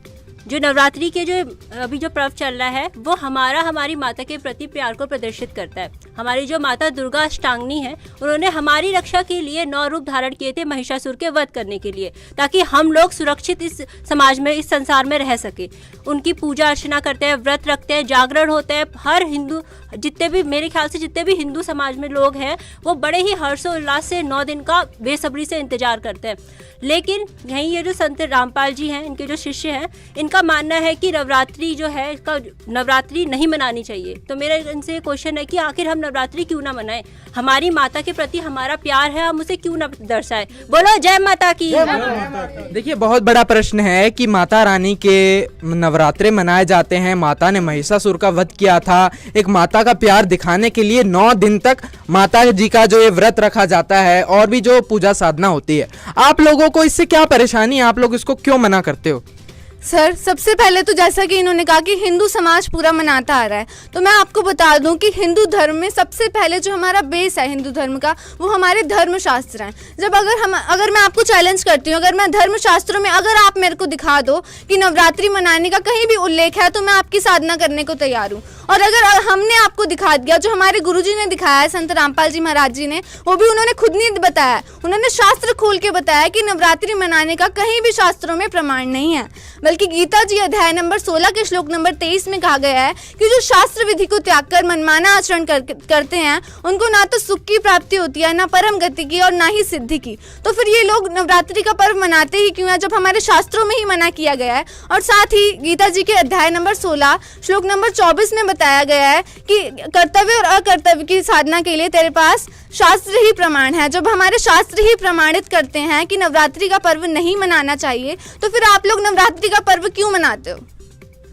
जो नवरात्रि के जो अभी जो पर्व चल रहा है वो हमारी माता के प्रति प्यार को प्रदर्शित करता है। हमारी जो माता दुर्गा अष्टांगनी है उन्होंने हमारी रक्षा के लिए 9 रूप धारण किए थे महिषासुर के वध करने के लिए, ताकि हम लोग सुरक्षित इस समाज में, इस संसार में रह सके। उनकी पूजा अर्चना करते हैं, व्रत रखते हैं, जागरण होते हैं। हर हिंदू, जितने भी मेरे ख्याल से जितने भी हिंदू समाज में लोग हैं वो बड़े ही हर्षोल्लास से 9 दिन का बेसब्री से इंतजार करते हैं। लेकिन यहीं ये जो संत रामपाल जी हैं, इनके जो शिष्य हैं, इनका मानना है कि नवरात्रि जो है, इसका नवरात्रि नहीं मनानी चाहिए। तो मेरा इनसे क्वेश्चन है कि आखिर हम नवरात्रि क्यों ना मनाएं? हमारी माता के प्रति हमारा प्यार है, हम उसे क्यों ना दर्शाएं? बोलो जय माता की। देखिए, बहुत बड़ा प्रश्न है कि माता रानी के नवरात्रे मनाए जाते हैं। माता ने महिषासुर का वध किया था। एक माता का प्यार दिखाने के लिए 9 दिन तक माता जी का जो ये व्रत रखा जाता है और भी जो पूजा साधना होती है। आप लोगों को इससे क्या परेशानी है? आप लोग इसको क्यों मना करते हो? सर, सबसे पहले तो जैसा कि इन्होंने कहा कि हिंदू समाज पूरा मनाता आ रहा है, तो मैं आपको बता दूं कि हिंदू धर्म में सबसे पहले जो हमारा बेस है हिंदू धर्म का, वो हमारे धर्मशास्त्र हैं। जब अगर मैं आपको चैलेंज करती हूँ, अगर मैं धर्मशास्त्रों में अगर आप मेरे को दिखा दो कि नवरात्रि मनाने का कहीं भी उल्लेख है, तो मैं आपकी साधना करने को तैयार हूँ। और अगर हमने आपको दिखा दिया, जो हमारे गुरुजी ने दिखाया है, संत रामपाल जी महाराज जी ने, वो भी उन्होंने खुद नहीं बताया, उन्होंने शास्त्र खोल के बताया कि नवरात्रि मनाने का कहीं भी शास्त्रों में प्रमाण नहीं है। बल्कि गीता जी अध्याय नंबर 16 के श्लोक नंबर 23 में कहा गया है कि जो शास्त्र विधि को त्याग कर मनमाना आचरण करते हैं, उनको ना तो सुख की प्राप्ति होती है, ना परम गति की, और ना ही सिद्धि की। तो फिर ये लोग नवरात्रि का पर्व मनाते ही क्यों है, जब हमारे शास्त्रों में ही मना किया गया है। और साथ ही गीता जी के अध्याय नंबर 16 श्लोक नंबर 24 में बताया गया है कि कर्तव्य और अकर्तव्य की साधना के लिए तेरे पास शास्त्र ही प्रमाण है। जब हमारे शास्त्र ही प्रमाणित करते हैं कि नवरात्रि का पर्व नहीं मनाना चाहिए, तो फिर आप लोग नवरात्रि का पर्व क्यों मनाते हो?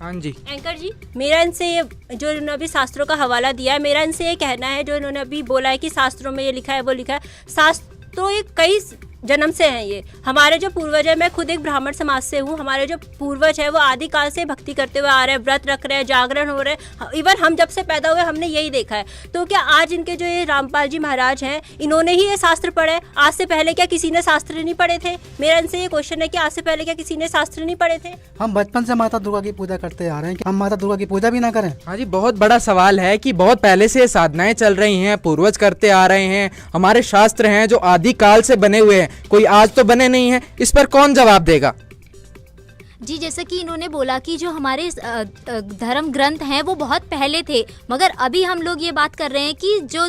हाँ जी एंकर जी, मेरा इनसे ये जो इन्होंने अभी शास्त्रों का हवाला दिया है, मेरा इनसे ये कहना है, जो इन्होंने अभी बोला है कि शास्त्रों में ये लिखा है वो लिखा है, शास्त्रों ये कई जन्म से हैं। ये हमारे जो पूर्वज है, मैं खुद एक ब्राह्मण समाज से हूँ, हमारे जो पूर्वज है वो आदिकाल से भक्ति करते हुए आ रहे हैं, व्रत रख रहे हैं, जागरण हो रहे हैं। इवन हम जब से पैदा हुए हमने यही देखा है। तो क्या आज इनके जो ये रामपाल जी महाराज हैं, इन्होंने ही ये शास्त्र पढ़े? आज से पहले क्या किसी ने शास्त्र नहीं पढ़े थे? मेरा इनसे ये क्वेश्चन है कि आज से पहले क्या किसी ने शास्त्र नहीं पढ़े थे? हम बचपन से माता दुर्गा की पूजा करते आ रहे हैं, कि हम माता दुर्गा की पूजा भी ना करें? हाँ जी, बहुत बड़ा सवाल है कि बहुत पहले से साधनाएं चल रही हैं, पूर्वज करते आ रहे हैं, हमारे शास्त्र हैं जो आदिकाल से बने हुए हैं, कोई आज तो बने नहीं हैं। इस पर कौन जवाब देगा? जी, जैसा कि इन्होंने बोला कि जो हमारे धर्म ग्रंथ हैं वो बहुत पहले थे, मगर अभी हम लोग ये बात कर रहे हैं कि जो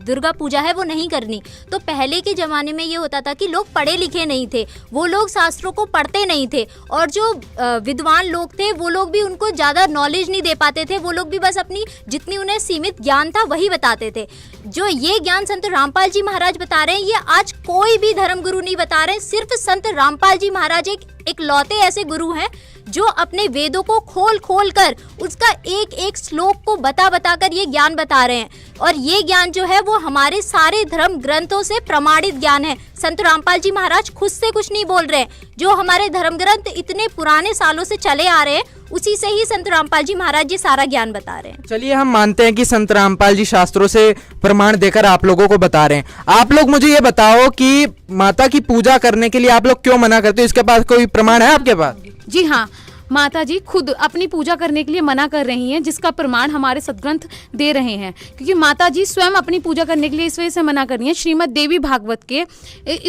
दुर्गा पूजा है वो नहीं करनी। तो पहले के ज़माने में ये होता था कि लोग पढ़े लिखे नहीं थे, वो लोग शास्त्रों को पढ़ते नहीं थे, और जो विद्वान लोग थे वो लोग भी उनको ज़्यादा नॉलेज नहीं दे पाते थे। वो लोग भी बस अपनी जितनी उन्हें सीमित ज्ञान था वही बताते थे। जो ये ज्ञान संत रामपाल जी महाराज बता रहे हैं, ये आज कोई भी धर्मगुरु नहीं बता रहे। सिर्फ संत रामपाल जी महाराज एक लौते ऐसे गुरु हैं जो अपने वेदों को खोल कर उसका एक एक श्लोक को बता कर ये ज्ञान बता रहे हैं। और ये ज्ञान जो है वो हमारे सारे धर्म ग्रंथों से प्रमाणित ज्ञान है। संत रामपाल जी महाराज खुद से कुछ नहीं बोल रहे हैं, जो हमारे धर्म ग्रंथ इतने पुराने सालों से चले आ रहे हैं उसी से ही संत रामपाल जी महाराज जी सारा ज्ञान बता रहे हैं। चलिए, हम मानते हैं कि संत रामपाल जी शास्त्रों से प्रमाण देकर आप लोगों को बता रहे हैं। आप लोग मुझे ये बताओ कि माता की पूजा करने के लिए आप लोग क्यों मना करते हो? इसके पास कोई प्रमाण है आपके पास? जी हाँ, माता जी खुद अपनी पूजा करने के लिए मना कर रही हैं, जिसका प्रमाण हमारे सदग्रंथ दे रहे हैं। क्योंकि माता जी स्वयं अपनी पूजा करने के लिए इस वजह से मना कर रही हैं। श्रीमद् देवी भागवत के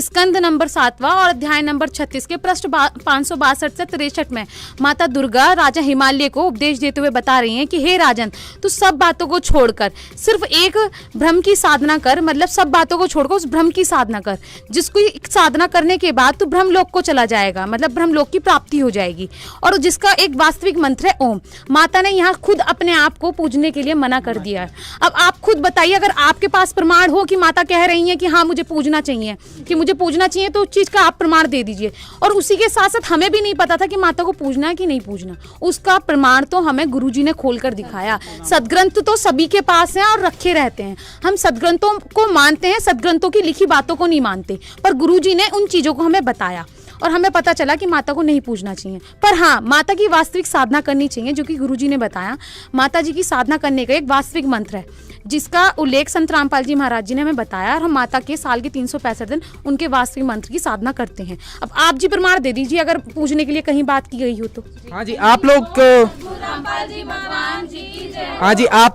स्कंद नंबर 7वां और अध्याय नंबर 36 के पृष्ठ 562 से 63 में माता दुर्गा राजा हिमालय को उपदेश देते हुए बता रही हैं कि हे राजन, तू सब बातों को छोड़कर सिर्फ एक ब्रह्म की साधना कर। मतलब सब बातों को छोड़कर उस ब्रह्म की साधना कर, जिसको साधना करने के बाद तू ब्रह्मलोक को चला जाएगा, मतलब ब्रह्मलोक की प्राप्ति हो जाएगी। और जिसका एक वास्तविक मंत्र है ओम। माता ने यहाँ खुद अपने आप को पूजने के लिए मना कर दिया है। अब आप खुद बताइए, अगर आपके पास प्रमाण हो कि माता कह रही हैं कि हाँ मुझे पूजना चाहिए, तो उस चीज का आप प्रमाण दे दीजिए। और उसी के साथ साथ हमें भी नहीं पता था कि माता को पूजना है कि नहीं पूजना, उसका प्रमाण तो हमें गुरुजी ने खोलकर दिखाया। सदग्रंथ तो सभी के पास हैं और रखे रहते हैं, हम सदग्रंथों को मानते हैं, सदग्रंथों की लिखी बातों को नहीं मानते, पर गुरुजी ने उन चीजों को हमें बताया। और हमें पता चला कि माता को नहीं पूजना चाहिए। पर हाँ, माता की वास्तविक साधना करनी चाहिए, जो कि गुरुजी ने बताया। माता जी की साधना करने का एक वास्तविक मंत्र है, जिसका उल्लेख संत रामपाल जी महाराज जी ने हमें बताया, और हम माता के साल के 365 दिन उनके वास्तविक मंत्र की साधना करते हैं। अब आप जी प्रमाण दे दीजिए अगर पूजने के लिए कहीं बात की गई हो तो। हाँ जी, आप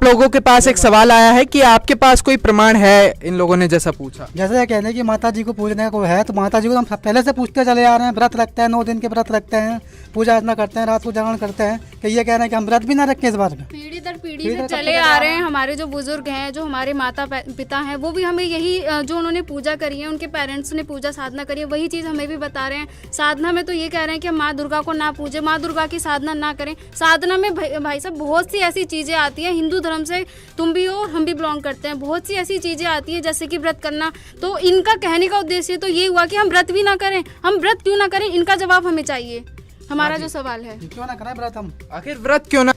लोगों के पास एक सवाल आया है कि आपके पास कोई प्रमाण है, इन लोगों ने जैसा पूछा। जैसे ये कहने की माता जी को पूजने को है, तो माता जी को हम पहले से पूछते चले आ रहे हैं। व्रत रखते हैं, 9 दिन के व्रत रखते हैं, पूजा अर्चना करते हैं, रात को जागरण करते हैं। कि ये कह रहे हैं कि हम व्रत भी ना रखें इस बार में। पीढ़ी दर पीढ़ी से चले आ रहे हैं। हमारे जो बुजुर्ग हैं, जो हमारे माता पिता हैं, वो भी हमें यही जो उन्होंने पूजा करी है, उनके पेरेंट्स ने पूजा साधना करी है, वही चीज़ हमें भी बता रहे हैं। साधना में तो ये कह रहे हैं कि माँ दुर्गा को ना पूजे, माँ दुर्गा की साधना ना करें। साधना में भाई साहब बहुत सी ऐसी चीज़ें आती हैं, हिंदू धर्म से तुम भी हो और हम भी बिलोंग करते हैं। बहुत सी ऐसी चीज़ें आती हैं जैसे कि व्रत करना। तो इनका कहने का उद्देश्य तो ये हुआ कि हम व्रत भी ना करें। हम व्रत क्यों ना करें, इनका जवाब हमें चाहिए। हमारा जो सवाल है, क्यों ना करें व्रत हम? आखिर व्रत क्यों ना?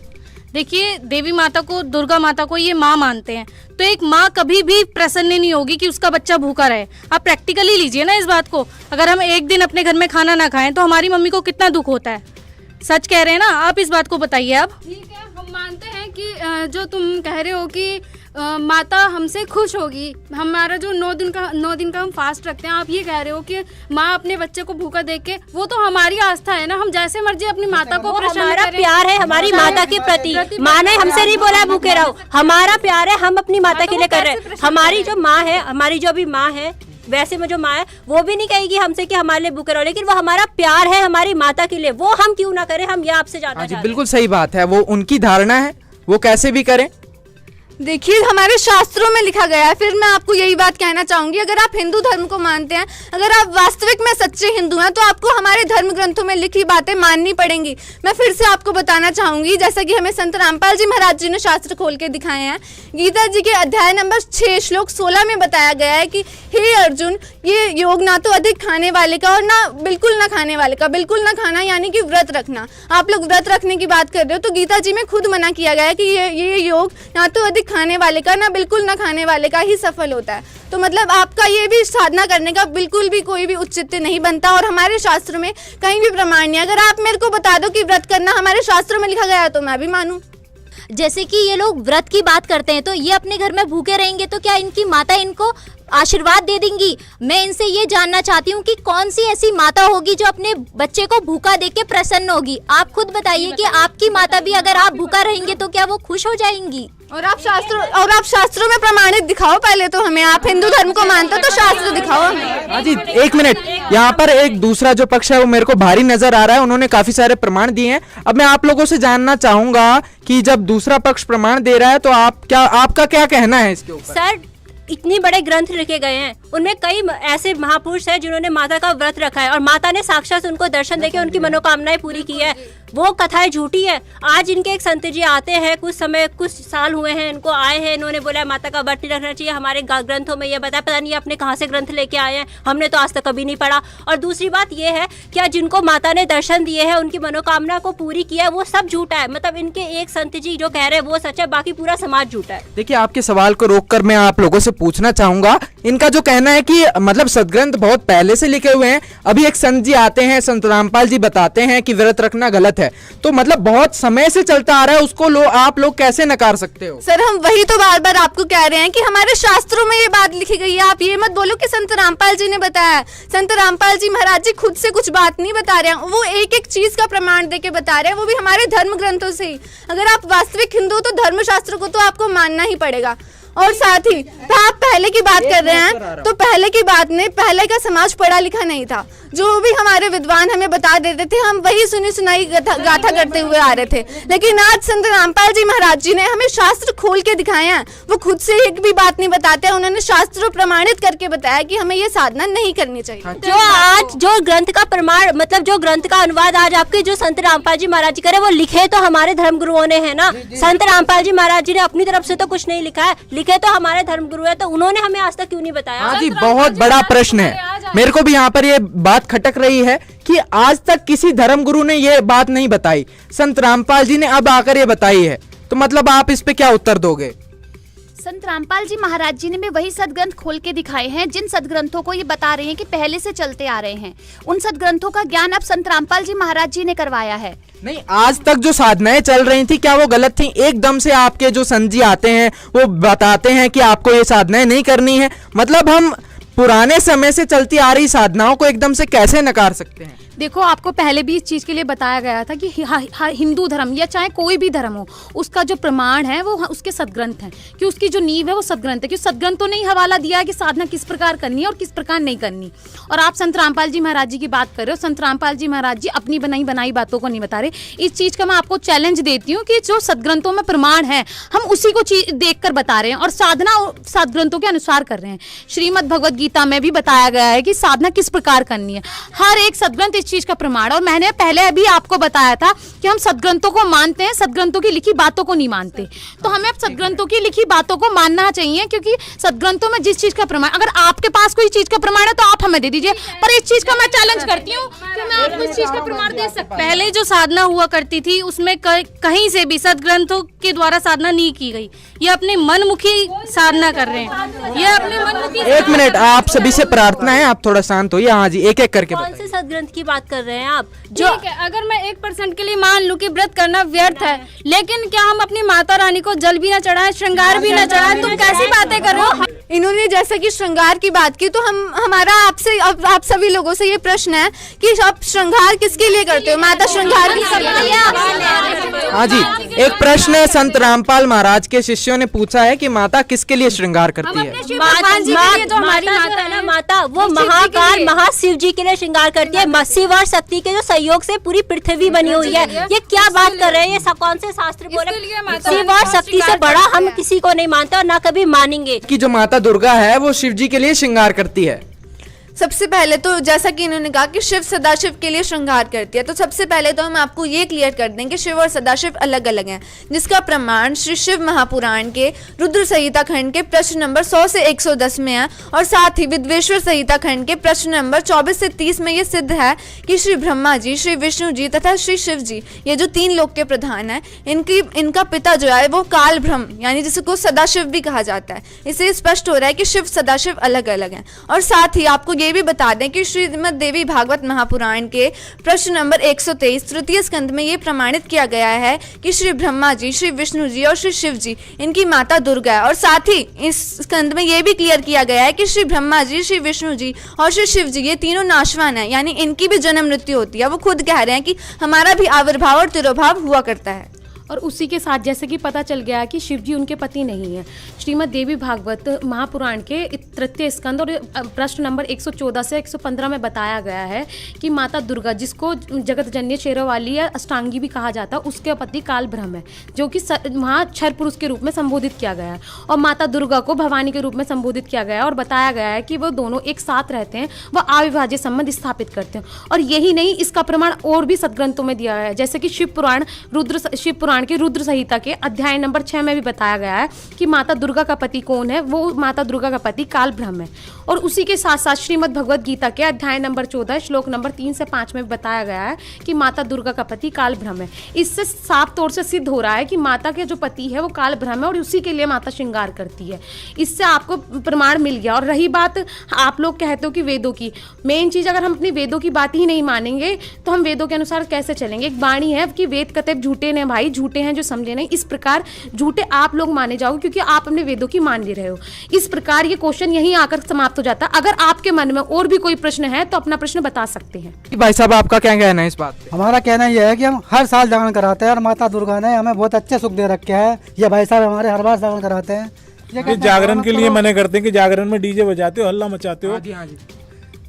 देखिए, देवी माता को, दुर्गा माता को ये माँ मानते हैं, तो एक माँ कभी भी प्रसन्न नहीं होगी कि उसका बच्चा भूखा रहे। आप प्रैक्टिकली लीजिए ना इस बात को। अगर हम एक दिन अपने घर में खाना ना खाएं तो हमारी मम्मी को कितना दुख होता है। सच कह रहे हैं ना आप, इस बात को बताइए आप। ठीक है, हम मानते हैं कि जो तुम कह रहे हो कि माता हमसे खुश होगी। हमारा जो 9 दिन का हम फास्ट रखते हैं, आप ये कह रहे हो कि माँ अपने बच्चे को भूखा देख के, वो तो हमारी आस्था है ना। हम जैसे मर्जी अपनी माता को प्रसन्न हमारा करें। प्यार है हमारी माता के प्रति। माँ ने हमसे नहीं बोला भूखे रहो, हमारा प्यार है, हम अपनी माता के लिए कर रहे हैं। हमारी जो माँ है, हमारी जो भी माँ है, वैसे में जो माँ है वो भी नहीं कहेगी हमसे कि हमारे लिए भूखे रहो, लेकिन वो हमारा प्यार है हमारी माता के लिए, वो हम क्यों ना करें। हम ये आपसे जानना चाहते हैं। बिल्कुल सही बात है, वो उनकी धारणा है, वो कैसे भी करें। देखिए, हमारे शास्त्रों में लिखा गया है। फिर मैं आपको यही बात कहना चाहूंगी, अगर आप हिंदू धर्म को मानते हैं, अगर आप वास्तविक में सच्चे हिंदू हैं, तो आपको हमारे धर्म ग्रंथों में लिखी बातें माननी पड़ेंगी। मैं फिर से आपको बताना चाहूंगी, जैसा कि हमें संत रामपाल जी महाराज जी ने शास्त्र खोल के दिखाए हैं। गीता जी के अध्याय नंबर 6 श्लोक 16 में बताया गया है कि हे अर्जुन, ये योग ना तो अधिक खाने वाले का और ना बिल्कुल ना खाने वाले का। बिल्कुल ना खाना यानी कि व्रत रखना। आप लोग व्रत रखने की बात कर रहे हो, तो गीता जी में खुद मना किया गया है कि ये योग ना तो अधिक खाने वाले का, ना बिल्कुल ना खाने वाले का ही सफल होता है। तो मतलब आपका ये भी साधना करने का बिल्कुल भी कोई भी औचित्य नहीं बनता, और हमारे शास्त्रों में कहीं भी प्रमाण नहीं। अगर आप मेरे को बता दो कि व्रत करना हमारे शास्त्रों में लिखा गया है, तो मैं भी मानूं। जैसे कि ये लोग व्रत की बात करते हैं, तो ये अपने घर में भूखे रहेंगे तो क्या इनकी माता इनको आशीर्वाद दे देंगी? मैं इनसे ये जानना चाहती हूँ कि कौन सी ऐसी माता होगी जो अपने बच्चे को भूखा देख के प्रसन्न होगी। आप खुद बताइए कि आपकी माता भी अगर आप भूखा रहेंगे तो क्या वो खुश हो जाएंगी? और आप शास्त्रों में प्रमाणित दिखाओ पहले तो हमें। आप हिंदू धर्म को मानते हो तो शास्त्र दिखाओ हमें। हाँ जी, एक मिनट, यहाँ पर एक दूसरा जो पक्ष है वो मेरे को भारी नजर आ रहा है। उन्होंने काफी सारे प्रमाण दिए हैं। अब मैं आप लोगों से जानना चाहूंगा कि जब दूसरा पक्ष प्रमाण दे रहा है तो आपका क्या कहना है इसके ऊपर? सर, इतने बड़े ग्रंथ लिखे गए हैं, उनमें कई ऐसे महापुरुष हैं जिन्होंने माता का व्रत रखा है और माता ने साक्षात उनको दर्शन देके उनकी मनोकामनाएं पूरी की है। वो कथाएं झूठी है। आज इनके एक संत जी आते हैं, कुछ साल हुए हैं इनको आए हैं, इन्होंने बोला माता का व्रत नहीं रखना चाहिए, हमारे ग्रंथों में ये बताया। पता नहीं आपने कहाँ से ग्रंथ लेके आए हैं, हमने तो आज तक कभी नहीं पढ़ा। और दूसरी बात ये है, क्या जिनको माता ने दर्शन दिए हैं, उनकी मनोकामना को पूरी किया है, वो सब झूठा है। मतलब इनके एक संत जी जो कह रहे हैं वो सच है, बाकी पूरा समाज झूठा है। देखिए, आपके सवाल को रोककर मैं आप लोगों से पूछना चाहूंगा, इनका जो कहना है कि मतलब सदग्रंथ बहुत पहले से लिखे हुए हैं, अभी एक संत जी आते हैं, संत रामपाल जी बताते हैं कि व्रत रखना गलत है, तो मतलब बहुत समय से चलता आ रहा है, उसको आप लोग कैसे नकार सकते हो? सर, हम वही तो बार बार आपको कह रहे हैं कि हमारे शास्त्रों में ये बात लिखी गई है। आप ये मत बोलो कि संत रामपाल जी ने बताया। संत रामपाल जी महाराज जी खुद से कुछ बात नहीं बता रहे हैं, वो एक एक चीज का प्रमाण देके बता रहे हैं, वो भी हमारे धर्म ग्रंथों से ही। अगर आप वास्तविक हिंदू हो तो धर्मशास्त्र को तो आपको मानना ही पड़ेगा। और साथ ही आप पहले की बात कर रहे हैं, तो पहले की बात में पहले का समाज पढ़ा लिखा नहीं था। जो भी हमारे विद्वान हमें बता देते थे, हम वही सुनी सुनाई गाथा करते हुए आ रहे थे। लेकिन आज संत रामपाल जी महाराज जी ने हमें शास्त्र खोल के दिखाए हैं। वो खुद से एक भी बात नहीं बताते हैं, उन्होंने शास्त्र प्रमाणित करके बताया कि हमें ये साधना नहीं करनी चाहिए। जो आज जो ग्रंथ का प्रमाण, मतलब जो ग्रंथ का अनुवाद आज आपके जो संत रामपाल जी महाराज जी करे, वो लिखे तो हमारे धर्म गुरुओं ने है ना। संत रामपाल जी महाराज जी ने अपनी तरफ से तो कुछ नहीं लिखा है, लिखे तो हमारे धर्म गुरु है, तो उन्होंने हमें आज तक क्यों नहीं बताया? हाँ जी, बहुत बड़ा प्रश्न है। मेरे को भी यहाँ पर ये बात खटक रही है कि आज तक किसी धर्म गुरु ने ये बात नहीं बताई, संत रामपाल जी ने अब आकर ये बताई है, तो मतलब आप इस पे क्या उत्तर दोगे? संत रामपाल जी महाराज जी ने भी वही सदग्रंथ खोल के दिखाए हैं, जिन सदग्रंथों को ये बता रहे हैं कि पहले से चलते आ रहे हैं। उन सदग्रंथों का ज्ञान अब संत रामपाल जी महाराज जी ने करवाया है। नहीं, आज तक जो साधनाएं चल रही थी क्या वो गलत थी? एकदम से आपके जो संत जी आते हैं वो बताते हैं कि आपको ये साधनाएं नहीं करनी है। मतलब हम पुराने समय से चलती आ रही साधनाओं को एकदम से कैसे नकार सकते हैं? देखो, आपको पहले भी इस चीज़ के लिए बताया गया था कि हिंदू धर्म या चाहे कोई भी धर्म हो, उसका जो प्रमाण है वो उसके सदग्रंथ हैं, कि उसकी जो नींव है वो सदग्रंथ है। कि सदग्रंथ तो नहीं हवाला दिया है कि साधना किस प्रकार करनी है और किस प्रकार नहीं करनी। और आप संत रामपाल जी महाराज जी की बात कर रहे हो, संत रामपाल जी महाराज जी अपनी बनाई बनाई बातों को नहीं बता रहे। इस चीज़ का मैं आपको चैलेंज देती हूँ कि जो सदग्रंथों में प्रमाण है हम उसी को देख कर बता रहे हैं और साधना सदग्रंथों के अनुसार कर रहे हैं। श्रीमद् भगवद गीता में भी बताया गया है कि साधना किस प्रकार करनी है, हर एक सदग्रंथ इस चीज का प्रमाण। और मैंने पहले अभी आपको बताया था कि हम सदग्रंथों को मानते हैं, सदग्रंथों की लिखी बातों को नहीं मानते। तो हमें अब सदग्रंथों की लिखी बातों को मानना चाहिए, क्योंकि सदग्रंथों में जिस चीज का प्रमाण, अगर आपके पास कोई चीज का प्रमाण है तो आप हमें दे दीजिए, पर इस चीज का मैं चैलेंज करती हूँ कि मैं आपको इस चीज का प्रमाण दे सकती हूँ। पहले जो साधना हुआ करती थी उसमें कहीं से भी सदग्रंथों के द्वारा साधना नहीं की गई। ये अपने मनमुखी साधना कर रहे हैं, ये अपने मनमुखी। एक मिनट, आप सभी से प्रार्थना है आप थोड़ा शांत होइए। हाँ जी, एक एक करके कौन बताइए। से सदग्रंथ की बात कर रहे हैं आप? जो अगर मैं 1% के लिए मान लूं कि व्रत करना व्यर्थ है, लेकिन क्या हम अपनी माता रानी को जल भी ना चढ़ाएं, श्रृंगार भी ना चढ़ाएं? तुम कैसी बातें कर रहे हो? इन्होंने जैसा कि श्रृंगार की बात की, तो हमारा आपसे आप सभी लोगों से ये प्रश्न है कि आप श्रृंगार किसके लिए करते हो? माता श्रृंगार की हाँ जी, एक प्रश्न है, संत रामपाल महाराज के शिष्यों ने पूछा है कि माता किसके लिए श्रृंगार करती है? भगवान जी के लिए जो हमारी माता है ना, माता वो महाकाल महाशिव जी के लिए श्रृंगार करती है। शिव और शक्ति के जो सहयोग से पूरी पृथ्वी बनी हुई है। ये क्या बात कर रहे हैं? ये कौन से शास्त्र बोले? शिव और शक्ति से बड़ा हम किसी को नहीं मानते और ना कभी मानेंगे। कि जो माता दुर्गा है वो शिव जी के लिए श्रृंगार करती है। सबसे पहले तो जैसा कि इन्होंने कहा कि शिव सदाशिव के लिए श्रृंगार करती है, तो सबसे पहले तो हम आपको ये क्लियर कर दें कि शिव और सदाशिव अलग अलग हैं, जिसका प्रमाण श्री शिव महापुराण के रुद्र संहिता खंड के प्रश्न नंबर 100 से 110 में है। और साथ ही विद्वेश्वर संहिता खंड के प्रश्न नंबर 24 से 30 में ये सिद्ध है कि श्री ब्रह्मा जी, श्री विष्णु जी तथा श्री शिव जी, ये जो 3 लोक के प्रधान है, इनका पिता जो है वो काल ब्रह्म, यानी जिसको सदाशिव भी कहा जाता है। इससे स्पष्ट हो रहा है कि शिव सदाशिव अलग अलग हैं। और साथ ही आपको ये भी बता दें कि श्रीमद् देवी भागवत महापुराण के प्रश्न नंबर 123 तृतीय स्कंद में ये प्रमाणित किया गया है कि श्री ब्रह्मा जी, श्री विष्णु जी और श्री शिव जी, इनकी माता दुर्गा है। और साथ ही इस स्कंद में ये भी क्लियर किया गया है कि श्री ब्रह्मा जी, श्री विष्णु जी और श्री शिव जी, ये तीनों नाशवान है, यानी इनकी भी जन्म मृत्यु होती है। वो खुद कह रहे हैं कि हमारा भी आविर्भाव और तिरोभाव हुआ करता है। और उसी के साथ जैसे कि पता चल गया कि शिव जी उनके पति नहीं है। श्रीमद् देवी भागवत महापुराण के तृतीय स्कंद और प्रश्न नंबर 114 से 115 में बताया गया है कि माता दुर्गा, जिसको जगत जननी शेरोवाली या अष्टांगी भी कहा जाता है, उसके पति काल ब्रह्म है, जो कि वहाँ क्षर पुरुष के रूप में संबोधित किया गया है। और माता दुर्गा को भवानी के रूप में संबोधित किया गया है और बताया गया है कि वो दोनों एक साथ रहते हैं, वह अविभाज्य संबंध स्थापित करते हैं। और यही नहीं, इसका प्रमाण और भी सदग्रंथों में दिया है, जैसे कि शिव पुराण के रुद्र संहिता के अध्याय नंबर 6 में भी बताया गया है कि माता दुर्गा का पति कौन है? वो माता दुर्गा का पति काल ब्रह्म है। और उसी के साथ साथ श्रीमद् भगवद गीता के अध्याय नंबर 14 श्लोक नंबर 3 से 5 में भी बताया गया है कि माता दुर्गा का पति काल ब्रह्म है। इससे साफ तौर से सिद्ध हो रहा है कि माता के जो पति है वो काल ब्रह्म है और उसी के लिए माता श्रृंगार करती है। इससे आपको प्रमाण मिल गया। और रही बात आप लोग कहते हो कि वेदों की, मेन चीज, अगर हम अपनी वेदों की बात ही नहीं मानेंगे तो हम वेदों के अनुसार कैसे चलेंगे? एक वाणी है कि वेद कतई झूठे ने भाई, झूठे हैं जो समझे नहीं। इस प्रकार झूठे आप लोग माने जाओगे क्योंकि आप अपने वेदों की मान ले रहे हो। इस प्रकार ये क्वेश्चन यहीं आकर समाप्त हो जाता है। अगर आपके मन में और भी कोई प्रश्न है तो अपना प्रश्न बता सकते हैं। भाई साहब, आपका क्या कहना है इस बात पे? हमारा कहना यह है कि हम हर साल जागरण कराते हैं और माता दुर्गा ने हमें बहुत अच्छे सुख दे रखे हैं। ये भाई साहब हमारे हर बार जागरण कराते हैं। ये जागरण के लिए मना करते हैं कि जागरण में डीजे बजाते हो, हल्ला मचाते हो। हाँ जी।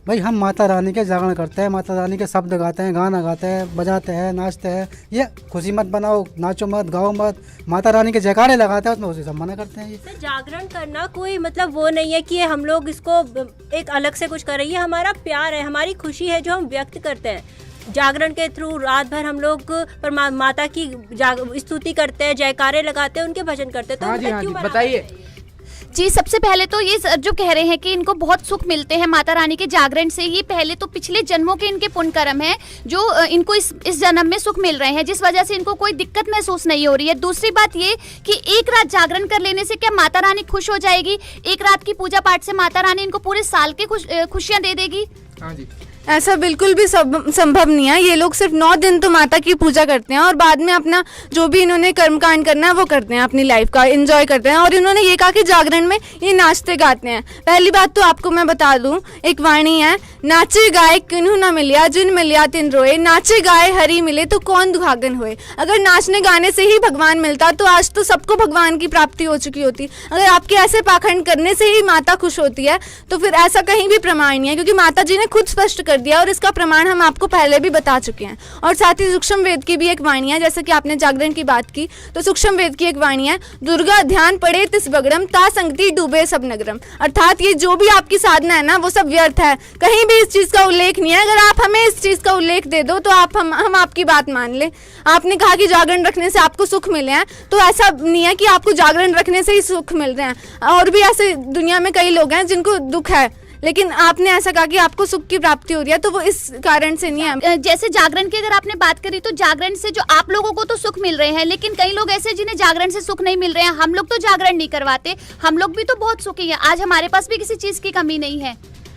भाई हम माता रानी के जागरण करते हैं, माता रानी के शब्द गाते हैं, गाना गाते हैं, बजाते हैं, नाचते हैं। ये खुशी मत बनाओ, नाचो मत, गाओ मत, माता रानी के जयकारे लगाते हैं, उसमें उसे सब मना करते हैं। ये जागरण करना कोई मतलब वो नहीं है कि हम लोग इसको एक अलग से कुछ कर रहे हैं। ये हमारा प्यार है, हमारी खुशी है जो हम व्यक्त करते हैं। जागरण के थ्रू रात भर हम लोग माता की स्तुति करते हैं, जयकारे लगाते हैं, उनके भजन करते हैं। तो हाँ जी, बताइए। जी सबसे पहले तो ये सर जो कह रहे हैं कि इनको बहुत सुख मिलते हैं माता रानी के जागरण से, ये पहले तो पिछले जन्मों के इनके पुण्य कर्म है जो इनको इस जन्म में सुख मिल रहे हैं, जिस वजह से इनको कोई दिक्कत महसूस नहीं हो रही है। दूसरी बात ये कि एक रात जागरण कर लेने से क्या माता रानी खुश हो जाएगी? एक रात की पूजा पाठ से माता रानी इनको पूरे साल के खुशियां दे देगी? हाँ जी, ऐसा बिल्कुल भी संभव नहीं है। ये लोग सिर्फ 9 दिन तो माता की पूजा करते हैं और बाद में अपना जो भी इन्होंने कर्मकांड करना है वो करते हैं, अपनी लाइफ का एंजॉय करते हैं। और इन्होंने ये कहा कि जागरण में ये नाचते गाते हैं। पहली बात तो आपको मैं बता दूं, एक वाणी है, नाचे गाए किन्हू ना मिलिया जिन मिलिया तिन रोए, नाचे गाए हरि मिले तो कौन दुहागन होए। अगर नाचने गाने से ही भगवान मिलता तो आज तो सबको भगवान की प्राप्ति हो चुकी होती। अगर आपके ऐसे पाखंड करने से ही माता खुश होती है तो फिर ऐसा कहीं भी प्रमाण नहीं है, क्योंकि माता जी ने खुद स्पष्ट कर दिया और इसका प्रमाण हम आपको पहले भी बता चुके हैं। और साथ ही सूक्ष्म वेद की भी एक वाणी है, जैसे कि आपने जागरण की बात की तो सूक्ष्म वेद की एक वाणी है, दुर्गा ध्यान पड़े तिस बगड़म ता संगति डूबे सब नगरम। अर्थात ये जो भी आपकी साधना है ना वो सब व्यर्थ है, कहीं भी इस चीज का उल्लेख नहीं है। अगर आप हमें इस चीज का उल्लेख दे दो तो हम आपकी बात मान ले। आपने कहा कि जागरण रखने से आपको सुख मिले हैं, तो ऐसा नहीं है कि आपको जागरण रखने से ही सुख मिल रहे हैं। और भी ऐसे दुनिया में कई लोग हैं जिनको दुख है, लेकिन आपने ऐसा कहा कि आपको सुख की प्राप्ति हो रही है, तो वो इस कारण से नहीं है। जैसे जागरण की अगर आपने बात करी तो जागरण से जो आप लोगों को तो सुख मिल रहे हैं, लेकिन कई लोग ऐसे जिन्हें जागरण से सुख नहीं मिल रहे हैं। हम लोग तो जागरण नहीं करवाते, हम लोग भी तो बहुत सुखी हैं। आज हमारे पास भी किसी चीज की कमी नहीं है।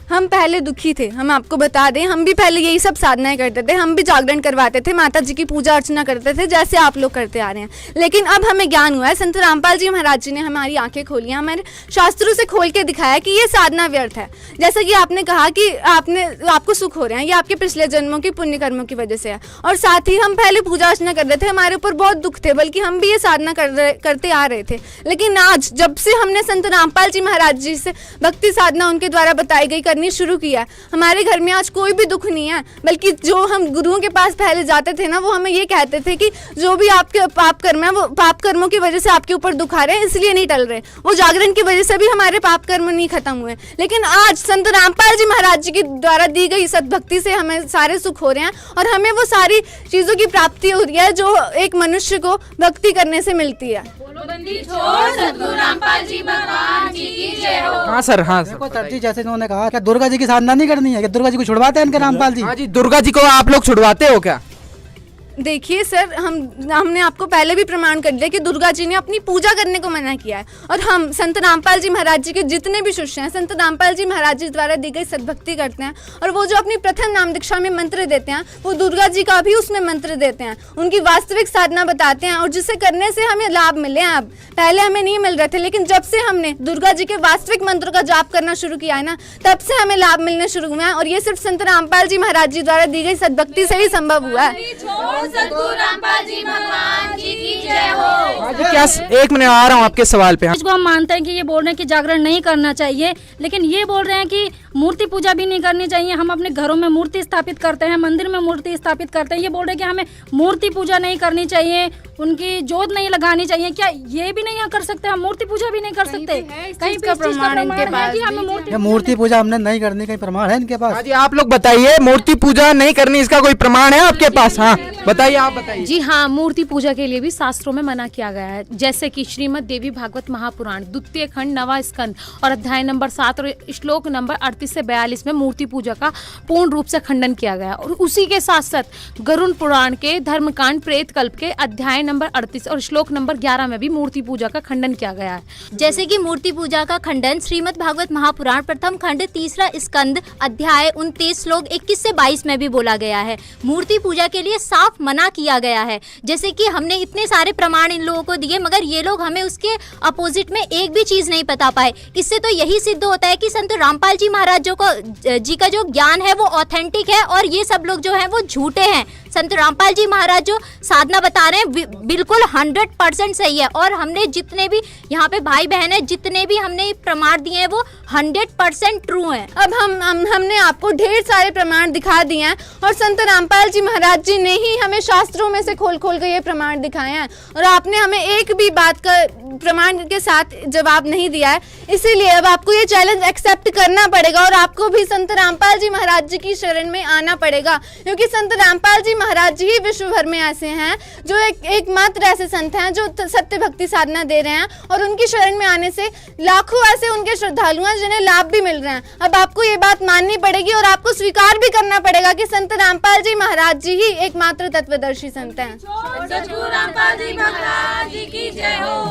हम पहले दुखी थे, हम आपको बता दें, हम भी पहले यही सब साधनाएं करते थे, हम भी जागरण करवाते थे, माता जी की पूजा अर्चना करते थे जैसे आप लोग करते आ रहे हैं। लेकिन अब हमें ज्ञान हुआ है, संत रामपाल जी महाराज जी ने हमारी आंखें खोली हैं, हमारे शास्त्रों से खोल के दिखाया कि ये साधना व्यर्थ है। जैसा कि आपने कहा कि आपको सुख हो रहे हैं, ये आपके पिछले जन्मों की पुण्य कर्मों की वजह से है। और साथ ही हम पहले पूजा अर्चना कर रहे थे, हमारे ऊपर बहुत दुख थे, बल्कि हम भी ये साधना करते आ रहे थे। लेकिन आज जब से हमने संत रामपाल जी महाराज जी से भक्ति साधना उनके द्वारा बताई गई करनी शुरू किया, हमारे घर में आज कोई भी दुख नहीं है। बल्कि जो हम गुरुओं के पास पहले जाते थे ना, वो हमें ये कहते थे कि जो भी आपके पाप कर्म है वो पाप कर्मों की वजह से आपके ऊपर दुख आ रहे हैं, इसलिए नहीं टल रहे। वो जागरण की वजह से भी हमारे पाप कर्म नहीं खत्म हुए। लेकिन आज संत रामपाल जी महाराज जी के द्वारा दी गई सद्भक्ति से हमें सारे सुख हो रहे हैं और हमें वो सारी चीजों की प्राप्ति हो रही है जो एक मनुष्य को भक्ति करने से मिलती है। हाँ सर, हाँ सर। देखो सर जी, जैसे उन्होंने कहा कि दुर्गा जी की साधना नहीं करनी है, कि दुर्गा जी को छुड़वाते हैं इनके रामपाल जी। हाँ जी, दुर्गा जी को आप लोग छुड़वाते हो क्या? देखिए सर, हमने आपको पहले भी प्रमाण कर दिया कि दुर्गा जी ने अपनी पूजा करने को मना किया है। और हम संत रामपाल जी महाराज जी के जितने भी शिष्य हैं, संत रामपाल जी महाराज जी द्वारा दी गई सद्भक्ति करते हैं। और वो जो अपनी प्रथम नाम दीक्षा में मंत्र देते हैं, वो दुर्गा जी का भी उसमें मंत्र देते हैं, उनकी वास्तविक साधना बताते हैं और जिसे करने से हमें लाभ मिले हैं। अब पहले हमें नहीं मिल रहे थे, लेकिन जब से हमने दुर्गा जी के वास्तविक मंत्र का जाप करना शुरू किया है ना, तब से हमें लाभ मिलने शुरू हुए हैं। और ये सिर्फ संत रामपाल जी महाराज जी द्वारा दी गई सद्भक्ति से ही संभव हुआ है। रामपाल जी भगवान जी की जय हो। क्या, एक मिनट आ रहा हूँ आपके सवाल पे। इसको हम मानते हैं कि ये बोल रहे हैं कि जागरण नहीं करना चाहिए, लेकिन ये बोल रहे हैं कि मूर्ति पूजा भी नहीं करनी चाहिए। हम अपने घरों में मूर्ति स्थापित करते हैं, मंदिर में मूर्ति स्थापित करते हैं। ये बोल रहे हैं कि हमें मूर्ति पूजा नहीं करनी चाहिए, उनकी जोत नहीं लगानी चाहिए। क्या ये भी नहीं कर सकते? हम मूर्ति पूजा भी नहीं कर सकते? कहीं का प्रमाण इनके पास? मूर्ति पूजा हमने नहीं करनी, कहीं प्रमाण है इनके पास? हाँ जी, आप लोग बताइए, मूर्ति पूजा नहीं करनी, इसका कोई प्रमाण है आपके पास? हाँ बताइए, आप बताइए। जी हाँ, मूर्ति पूजा के लिए भी शास्त्रों में मना किया गया है, जैसे कि श्रीमद् देवी भागवत महापुराण द्वितीय खंड 9वां स्कंद और अध्याय नंबर 7 और श्लोक नंबर 38 से 42 में मूर्ति पूजा का पूर्ण रूप से खंडन किया गया। और उसी के साथ साथ गरुड़ पुराण के धर्मकांड प्रेत कल्प के अध्याय नंबर 38 और श्लोक नंबर 11 में भी मूर्ति पूजा का खंडन किया गया है। जैसे कि मूर्ति पूजा का खंडन श्रीमद् भागवत महापुराण प्रथम खंड 3 स्कंद अध्याय 29 श्लोक 21 से 22 में भी बोला गया है। मूर्ति पूजा के लिए साफ मना किया गया है। जैसे कि हमने इतने सारे प्रमाण इन लोगों को दिए, मगर ये लोग हमें उसके अपोजिट में एक भी चीज नहीं बता पाए। इससे तो यही सिद्ध होता है कि संत रामपाल जी महाराज जी का जो ज्ञान है वो ऑथेंटिक है और ये सब लोग जो हैं वो झूठे हैं। संत रामपाल जी महाराज जो साधना बता रहे हैं बिल्कुल 100% सही है। और हमने जितने भी यहाँ पे भाई बहन है, जितने भी हमने प्रमाण दिए हैं वो 100% ट्रू हैं। अब हमने आपको ढेर सारे प्रमाण दिखा दिए हैं और संत रामपाल जी महाराज जी ने ही हमें शास्त्रों में से खोल खोल कर ये प्रमाण दिखाए हैं और आपने हमें एक भी बात का प्रमाण के साथ जवाब नहीं दिया है। इसीलिए अब आपको ये चैलेंज एक्सेप्ट करना पड़ेगा और आपको भी संत रामपाल जी महाराज जी की शरण में आना पड़ेगा, क्योंकि संत रामपाल जी महाराज जी ही विश्व भर में ऐसे हैं जो एकमात्र ऐसे संत हैं जो सत्य भक्ति साधना दे रहे हैं, और उनकी शरण में आने से लाखों ऐसे उनके श्रद्धालु हैं जिन्हें लाभ भी मिल रहे हैं। अब आपको ये बात माननी पड़ेगी और आपको स्वीकार भी करना पड़ेगा कि संत रामपाल जी महाराज जी ही एकमात्र तत्वदर्शी संत हैं।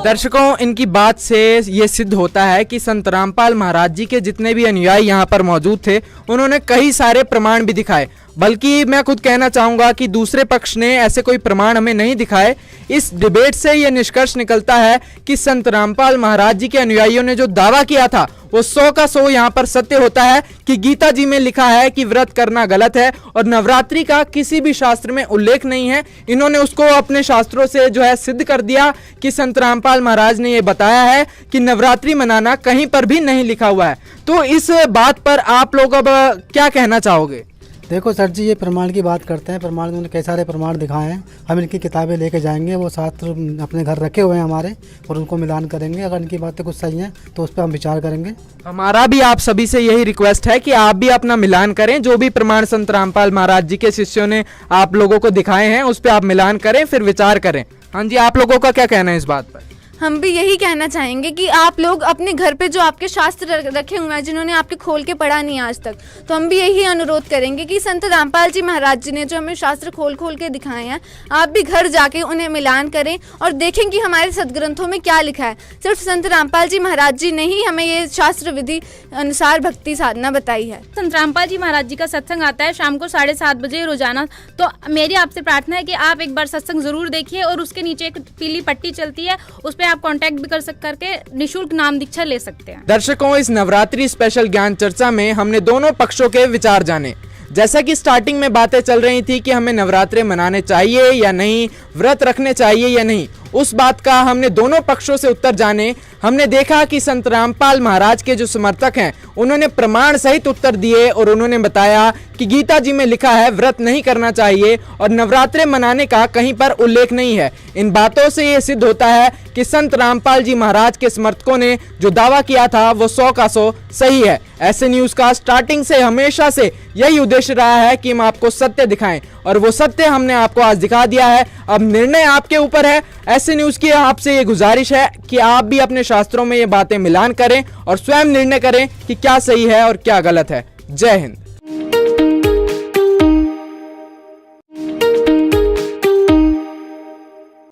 दर्शकों, इनकी बात से ये सिद्ध होता है कि संत रामपाल महाराज जी के जितने भी अनुयायी यहाँ पर मौजूद थे उन्होंने कई सारे प्रमाण भी दिखाए, बल्कि मैं खुद कहना चाहूंगा कि दूसरे पक्ष ने ऐसे कोई प्रमाण हमें नहीं दिखाए। इस डिबेट से यह निष्कर्ष निकलता है कि संत रामपाल महाराज जी के अनुयायियों ने जो दावा किया था वो 100 का 100 यहाँ पर सत्य होता है कि गीता जी में लिखा है कि व्रत करना गलत है और नवरात्रि का किसी भी शास्त्र में उल्लेख नहीं है। इन्होंने उसको अपने शास्त्रों से जो है सिद्ध कर दिया कि संत रामपाल महाराज ने ये बताया है कि नवरात्रि मनाना कहीं पर भी नहीं लिखा हुआ है। तो इस बात पर आप लोग अब क्या कहना चाहोगे? देखो सर जी, ये प्रमाण की बात करते हैं, प्रमाण उन्होंने कई सारे प्रमाण दिखाए हैं। हम इनकी किताबें लेके जाएंगे, वो शास्त्र अपने घर रखे हुए हैं हमारे, और उनको मिलान करेंगे। अगर इनकी बातें कुछ सही हैं तो उस पर हम विचार करेंगे। हमारा भी आप सभी से यही रिक्वेस्ट है कि आप भी अपना मिलान करें, जो भी प्रमाण संत रामपाल महाराज जी के शिष्यों ने आप लोगों को दिखाए हैं उस पर आप मिलान करें, फिर विचार करें। हाँ जी, आप लोगों का क्या कहना है इस बात पर? हम भी यही कहना चाहेंगे कि आप लोग अपने घर पे जो आपके शास्त्र रखे हुए हैं जिन्होंने आपके खोल के पढ़ा नहीं आज तक, तो हम भी यही अनुरोध करेंगे कि संत रामपाल जी महाराज जी ने जो हमें शास्त्र खोल खोल के दिखाए हैं, आप भी घर जाके उन्हें मिलान करें और देखें कि हमारे सदग्रंथों में क्या लिखा है। सिर्फ संत रामपाल जी महाराज जी ने ही हमें ये शास्त्र विधि अनुसार भक्ति साधना बताई है। संत रामपाल जी महाराज जी का सत्संग आता है शाम को 7:30 बजे रोजाना। तो मेरी आपसे प्रार्थना है कि आप एक बार सत्संग जरूर देखिए, और उसके नीचे एक पीली पट्टी चलती है, उस पर आप कांटेक्ट भी कर करके निशुल्क नाम दीक्षा ले सकते हैं। दर्शकों, इस नवरात्रि स्पेशल ज्ञान चर्चा में हमने दोनों पक्षों के विचार जाने। जैसा कि स्टार्टिंग में बातें चल रही थी कि हमें नवरात्रे मनाने चाहिए या नहीं, व्रत रखने चाहिए या नहीं, उस बात का हमने दोनों पक्षों से उत्तर जाने। हमने देखा कि संत रामपाल महाराज के जो समर्थक हैं उन्होंने प्रमाण सहित उत्तर दिए और उन्होंने बताया कि गीता जी में लिखा है व्रत नहीं करना चाहिए और नवरात्रे मनाने का कहीं पर उल्लेख नहीं है। इन बातों से ये सिद्ध होता है कि संत रामपाल जी महाराज के समर्थकों ने जो दावा किया था वो 100 का 100 सही है। ऐसे न्यूज का स्टार्टिंग से हमेशा से यही उद्देश्य रहा है कि हम आपको सत्य दिखाएं, और वो सत्य हमने आपको आज दिखा दिया है। अब निर्णय आपके ऊपर है। ऐसे न्यूज की आपसे ये गुजारिश है कि आप भी अपने शास्त्रों में ये बातें मिलान करें और स्वयं निर्णय करें कि क्या सही है और क्या गलत है। जय हिंद।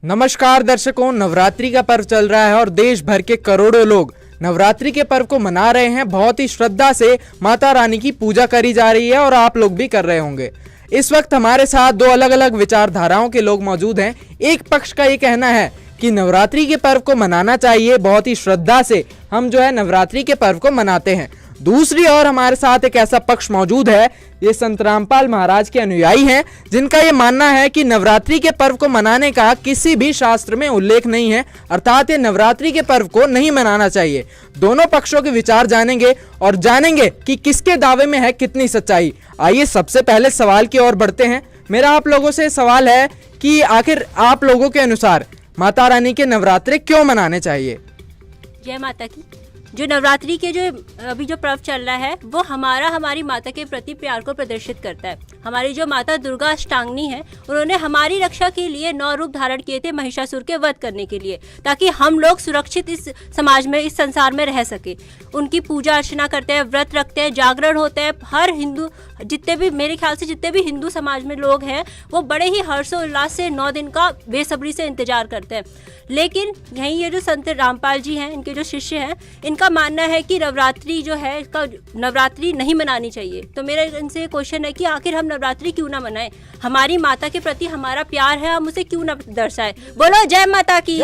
नमस्कार दर्शकों, नवरात्रि का पर्व चल रहा है और देश भर के करोड़ों लोग नवरात्रि के पर्व को मना रहे हैं। बहुत ही श्रद्धा से माता रानी की पूजा करी जा रही है और आप लोग भी कर रहे होंगे। इस वक्त हमारे साथ दो अलग अलग विचारधाराओं के लोग मौजूद हैं। एक पक्ष का ये कहना है कि नवरात्रि के पर्व को मनाना चाहिए, बहुत ही श्रद्धा से हम जो है नवरात्रि के पर्व को मनाते हैं। दूसरी ओर हमारे साथ एक ऐसा पक्ष मौजूद है, ये संत रामपाल महाराज के अनुयायी हैं, जिनका ये मानना है कि नवरात्रि के पर्व को मनाने का किसी भी शास्त्र में उल्लेख नहीं है, अर्थात ये नवरात्रि के पर्व को नहीं मनाना चाहिए। दोनों पक्षों के विचार जानेंगे और जानेंगे कि किसके दावे में है कितनी सच्चाई। आइए सबसे पहले सवाल की ओर बढ़ते हैं। मेरा आप लोगों से सवाल है कि आखिर आप लोगों के अनुसार माता रानी के नवरात्रे क्यों मनाने चाहिए? जय माता की। जो नवरात्रि के जो अभी जो पर्व चल रहा है वो हमारी माता के प्रति प्यार को प्रदर्शित करता है। हमारी जो माता दुर्गा अष्टांगनी है, उन्होंने हमारी रक्षा के लिए 9 रूप धारण किए थे महिषासुर के वध करने के लिए, ताकि हम लोग सुरक्षित इस समाज में, इस संसार में रह सके। उनकी पूजा अर्चना करते हैं, व्रत रखते हैं, जागरण होते हैं। हर हिंदू, जितने भी मेरे ख्याल से जितने भी हिंदू समाज में लोग हैं, वो बड़े ही हर्षोल्लास से 9 दिन का बेसब्री से इंतजार करते हैं। लेकिन यहीं ये जो संत रामपाल जी हैं, इनके जो शिष्य हैं, इनका मानना है कि नवरात्रि जो है, इसका नवरात्रि नहीं मनानी चाहिए। तो मेरा इनसे क्वेश्चन है कि आखिर हम नवरात्रि क्यों ना मनाएं? हमारी माता के प्रति हमारा प्यार है, हम उसे क्यों ना दर्शाएं? बोलो जय माता की।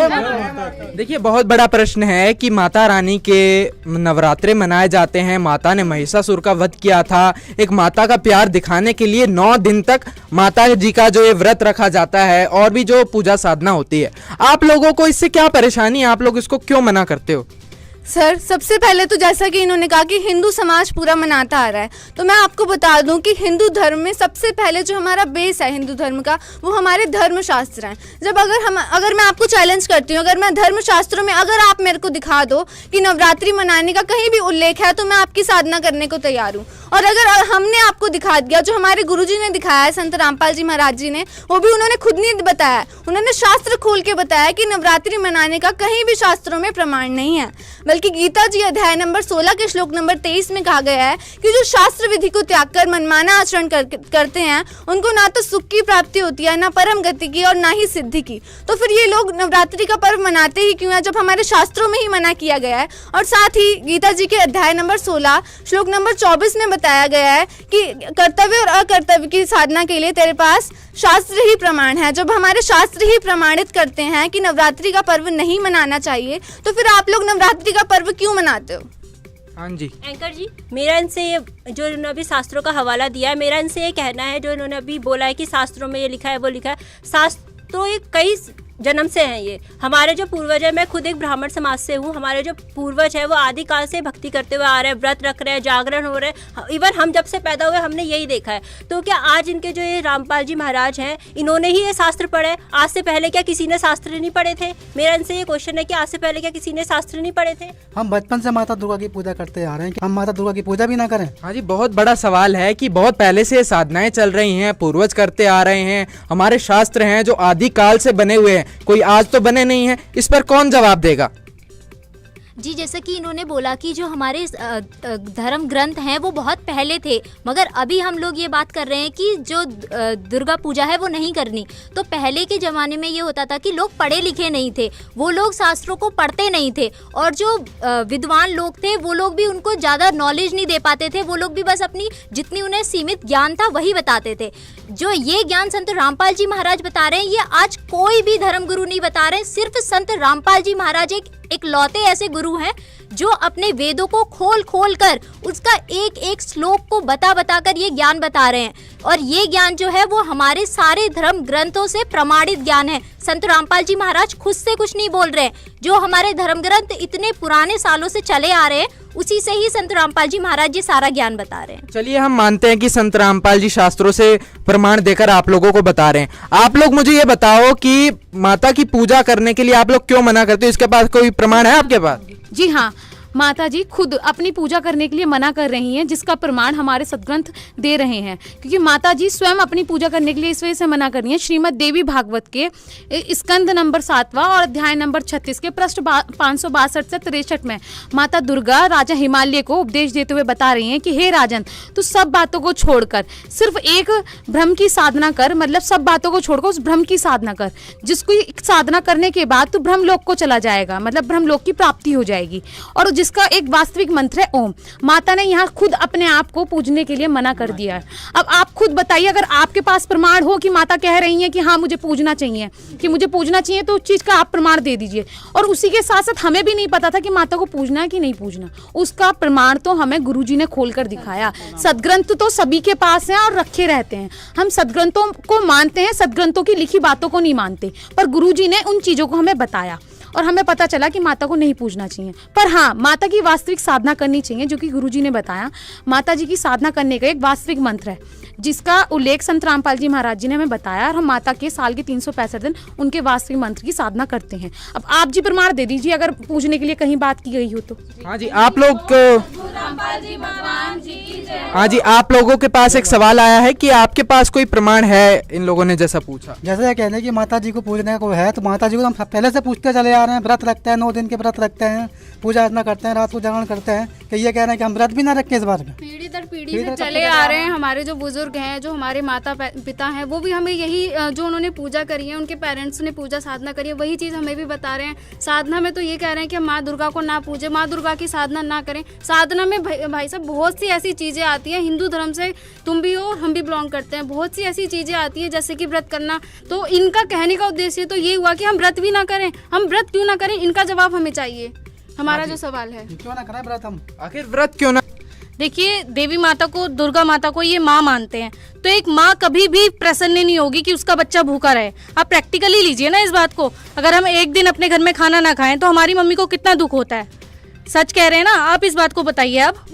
देखिए, बहुत बड़ा प्रश्न है कि माता रानी के नवरात्रे मनाए जाते हैं। माता ने महिषासुर का वध किया था। एक माता का प्यार दिखाने के लिए 9 दिन तक माता जी का जो ये व्रत रखा जाता है और भी जो पूजा साधना होती है। आप लोगों को इससे क्या परेशानी है? आप लोग इसको क्यों मना करते हो? सर, सबसे पहले तो जैसा कि इन्होंने कहा कि हिंदू समाज पूरा मनाता आ रहा है, तो मैं आपको बता दूं कि हिंदू धर्म में सबसे पहले जो हमारा बेस है हिंदू धर्म का, वो हमारे धर्मशास्त्र हैं। जब अगर मैं आपको चैलेंज करती हूँ, अगर मैं धर्मशास्त्रों में अगर आप मेरे को दिखा दो कि नवरात्रि मनाने का कहीं भी उल्लेख है, तो मैं आपकी साधना करने को तैयार हूँ। और अगर हमने आपको दिखा दिया जो हमारे गुरुजी ने दिखाया है, संत रामपाल जी महाराज जी ने, वो भी उन्होंने खुद नहीं बताया, उन्होंने शास्त्र खोल के बताया कि नवरात्रि मनाने का कहीं भी शास्त्रों में प्रमाण नहीं है, बल्कि गीता जी अध्याय नंबर 16 के श्लोक नंबर 23 में कहा गया है कि जो शास्त्र विधि को त्याग कर मनमाना आचरण करते हैं उनको ना तो सुख की प्राप्ति होती है, ना परम गति की और ना ही सिद्धि की। तो फिर ये लोग नवरात्रि का पर्व मनाते ही क्यों है जब हमारे शास्त्रों में ही मना किया गया है। और साथ ही गीता जी के अध्याय नंबर 16 श्लोक नंबर 24 में बताया गया है कि कर्तव्य और अकर्तव्य की साधना के लिए तेरे पास शास्त्र ही प्रमाण है। जब हमारे शास्त्र ही प्रमाणित करते हैं कि नवरात्रि का पर्व नहीं मनाना चाहिए, तो फिर आप लोग नवरात्रि का पर्व क्यों मनाते हो? हाँ जी एंकर जी, मेरा इनसे ये जो इन्होंने अभी शास्त्रों का हवाला दिया है, मेरा इनसे ये कहना है जो इन्होंने अभी बोला है कि शास्त्रों में ये लिखा है वो लिखा है, शास्त्रों ये कई जन्म से हैं। ये हमारे जो पूर्वज है, मैं खुद एक ब्राह्मण समाज से हूँ, हमारे जो पूर्वज है वो आदिकाल से भक्ति करते हुए आ रहे हैं, व्रत रख रहे हैं, जागरण हो रहे हैं, इवन हम जब से पैदा हुए हमने यही देखा है। तो क्या आज इनके जो ये रामपाल जी महाराज हैं इन्होंने ही ये शास्त्र पढ़े? आज से पहले क्या किसी ने शास्त्र नहीं पढ़े थे? मेरा इनसे ये क्वेश्चन है कि आज से पहले क्या किसी ने शास्त्र नहीं पढ़े थे? हम बचपन से माता दुर्गा की पूजा करते आ रहे हैं, हम माता दुर्गा की पूजा भी ना करें? हाँ जी, बहुत बड़ा सवाल है कि बहुत पहले से ये साधनाएं चल रही हैं, पूर्वज करते आ रहे हैं, हमारे शास्त्र हैं जो आदिकाल से बने हुए हैं, कोई आज तो बने नहीं हैं। इस पर कौन जवाब देगा? जी, जैसा कि इन्होंने बोला कि जो हमारे धर्म ग्रंथ हैं वो बहुत पहले थे, मगर अभी हम लोग ये बात कर रहे हैं कि जो दुर्गा पूजा है वो नहीं करनी। तो पहले के ज़माने में ये होता था कि लोग पढ़े लिखे नहीं थे, वो लोग शास्त्रों को पढ़ते नहीं थे, और जो विद्वान लोग थे वो लोग भी उनको ज़्यादा नॉलेज नहीं दे पाते थे, वो लोग भी बस अपनी जितनी उन्हें सीमित ज्ञान था वही बताते थे। जो ये ज्ञान संत रामपाल जी महाराज बता रहे हैं, ये आज कोई भी धर्मगुरु नहीं बता रहे हैं, सिर्फ संत रामपाल जी महाराज एक लौते ऐसे गुरु हैं जो अपने वेदों को खोल खोल कर उसका एक एक श्लोक को बता कर ये ज्ञान बता रहे हैं। और ये ज्ञान जो है वो हमारे सारे धर्म ग्रंथों से प्रमाणित ज्ञान है। संत रामपाल जी महाराज खुद से कुछ नहीं बोल रहे हैं, जो हमारे धर्म ग्रंथ इतने पुराने सालों से चले आ रहे हैं उसी से ही संत रामपाल जी महाराज जी सारा ज्ञान बता रहे हैं। चलिए, हम मानते हैं कि संत रामपाल जी शास्त्रों से प्रमाण देकर आप लोगों को बता रहे हैं। आप लोग मुझे ये बताओ कि माता की पूजा करने के लिए आप लोग क्यों मना करते हो? इसके पास कोई प्रमाण है आपके पास? जी हाँ, माता जी खुद अपनी पूजा करने के लिए मना कर रही हैं, जिसका प्रमाण हमारे सदग्रंथ दे रहे हैं। क्योंकि माता जी स्वयं अपनी पूजा करने के लिए इस वजह से मना कर रही हैं। श्रीमद् देवी भागवत के स्कंद नंबर 7वां और अध्याय नंबर 36 के पृष्ठ 562 से 63 में माता दुर्गा राजा हिमालय को उपदेश देते हुए बता रही हैं कि हे राजन, तू सब बातों को छोड़कर सिर्फ एक ब्रह्म की साधना कर, मतलब सब बातों को छोड़कर उस ब्रह्म की साधना कर, जिसको साधना करने के बाद तू ब्रह्मलोक को चला जाएगा, मतलब ब्रह्मलोक की प्राप्ति हो जाएगी। और जिसका एक वास्तविक मंत्र है ओम। माता ने यहाँ खुद अपने आप को पूजने के लिए मना कर दिया है। अब आप खुद बताइए, अगर आपके पास प्रमाण हो कि माता कह रही है कि हाँ मुझे पूजना चाहिए, तो उस चीज का आप प्रमाण दे दीजिए। और उसी के साथ साथ हमें भी नहीं पता था कि माता को पूजना है कि नहीं पूजना, उसका प्रमाण तो हमें गुरुजी ने खोल कर दिखाया। सदग्रंथ तो सभी के पास हैं और रखे रहते हैं, हम सदग्रंथों को मानते हैं, सदग्रंथों की लिखी बातों को नहीं मानते, पर गुरुजी ने उन चीजों को हमें बताया और हमें पता चला कि माता को नहीं पूजना चाहिए। पर हाँ, माता की वास्तविक साधना करनी चाहिए, जो कि गुरुजी ने बताया। माता जी की साधना करने का एक वास्तविक मंत्र है, जिसका उल्लेख संत रामपाल जी महाराज जी ने हमें बताया, और हम माता के साल के 365 दिन उनके वास्तविक मंत्र की साधना करते हैं। अब आप जी प्रमाण दे दीजिए अगर पूजने के लिए कहीं बात की गई हो तो। हाँ जी, आप लोगों के पास एक सवाल आया है कि आपके पास कोई प्रमाण है? इन लोगों ने जैसा पूछा, जैसे कहने कि माता जी को पूजने को है, तो माता जी को हम पहले से पूछते चले आ रहे हैं, व्रत रखते हैं, 9 दिन के व्रत रखते हैं, पूजा अर्चना करते हैं, रात को जागरण करते हैं, कि ये कह रहे हैं कि हम व्रत भी ना रखें इस बार में। पीढ़ी दर पीढ़ी से चले आ रहे हैं। हमारे जो बुजुर्ग हैं, जो हमारे माता पिता हैं, वो भी हमें यही जो उन्होंने पूजा करी है, उनके पेरेंट्स ने पूजा साधना करी है, वही चीज़ हमें भी बता रहे हैं। साधना में तो ये कह रहे हैं कि माँ दुर्गा को ना पूजे, माँ दुर्गा की साधना ना करें। साधना में भाई साहब बहुत सी ऐसी चीज़ें आती हैं, हिंदू धर्म से तुम भी हो, हम भी बिलोंग करते हैं, बहुत सी ऐसी चीज़ें आती हैं जैसे कि व्रत करना। तो इनका कहने का उद्देश्य तो ये हुआ कि हम व्रत भी ना करें। हम व्रत क्यों ना करें, इनका जवाब हमें चाहिए। हमारा जो सवाल है, क्यों ना करें व्रत हम? आखिर व्रत क्यों ना? देखिए, देवी माता को, दुर्गा माता को ये माँ मानते हैं, तो एक माँ कभी भी प्रसन्न नहीं होगी कि उसका बच्चा भूखा रहे। आप प्रैक्टिकली लीजिए ना इस बात को। अगर हम एक दिन अपने घर में खाना ना खाएं तो हमारी मम्मी को कितना दुख होता है। सच कह रहे हैं ना आप, इस बात को बताइए अब।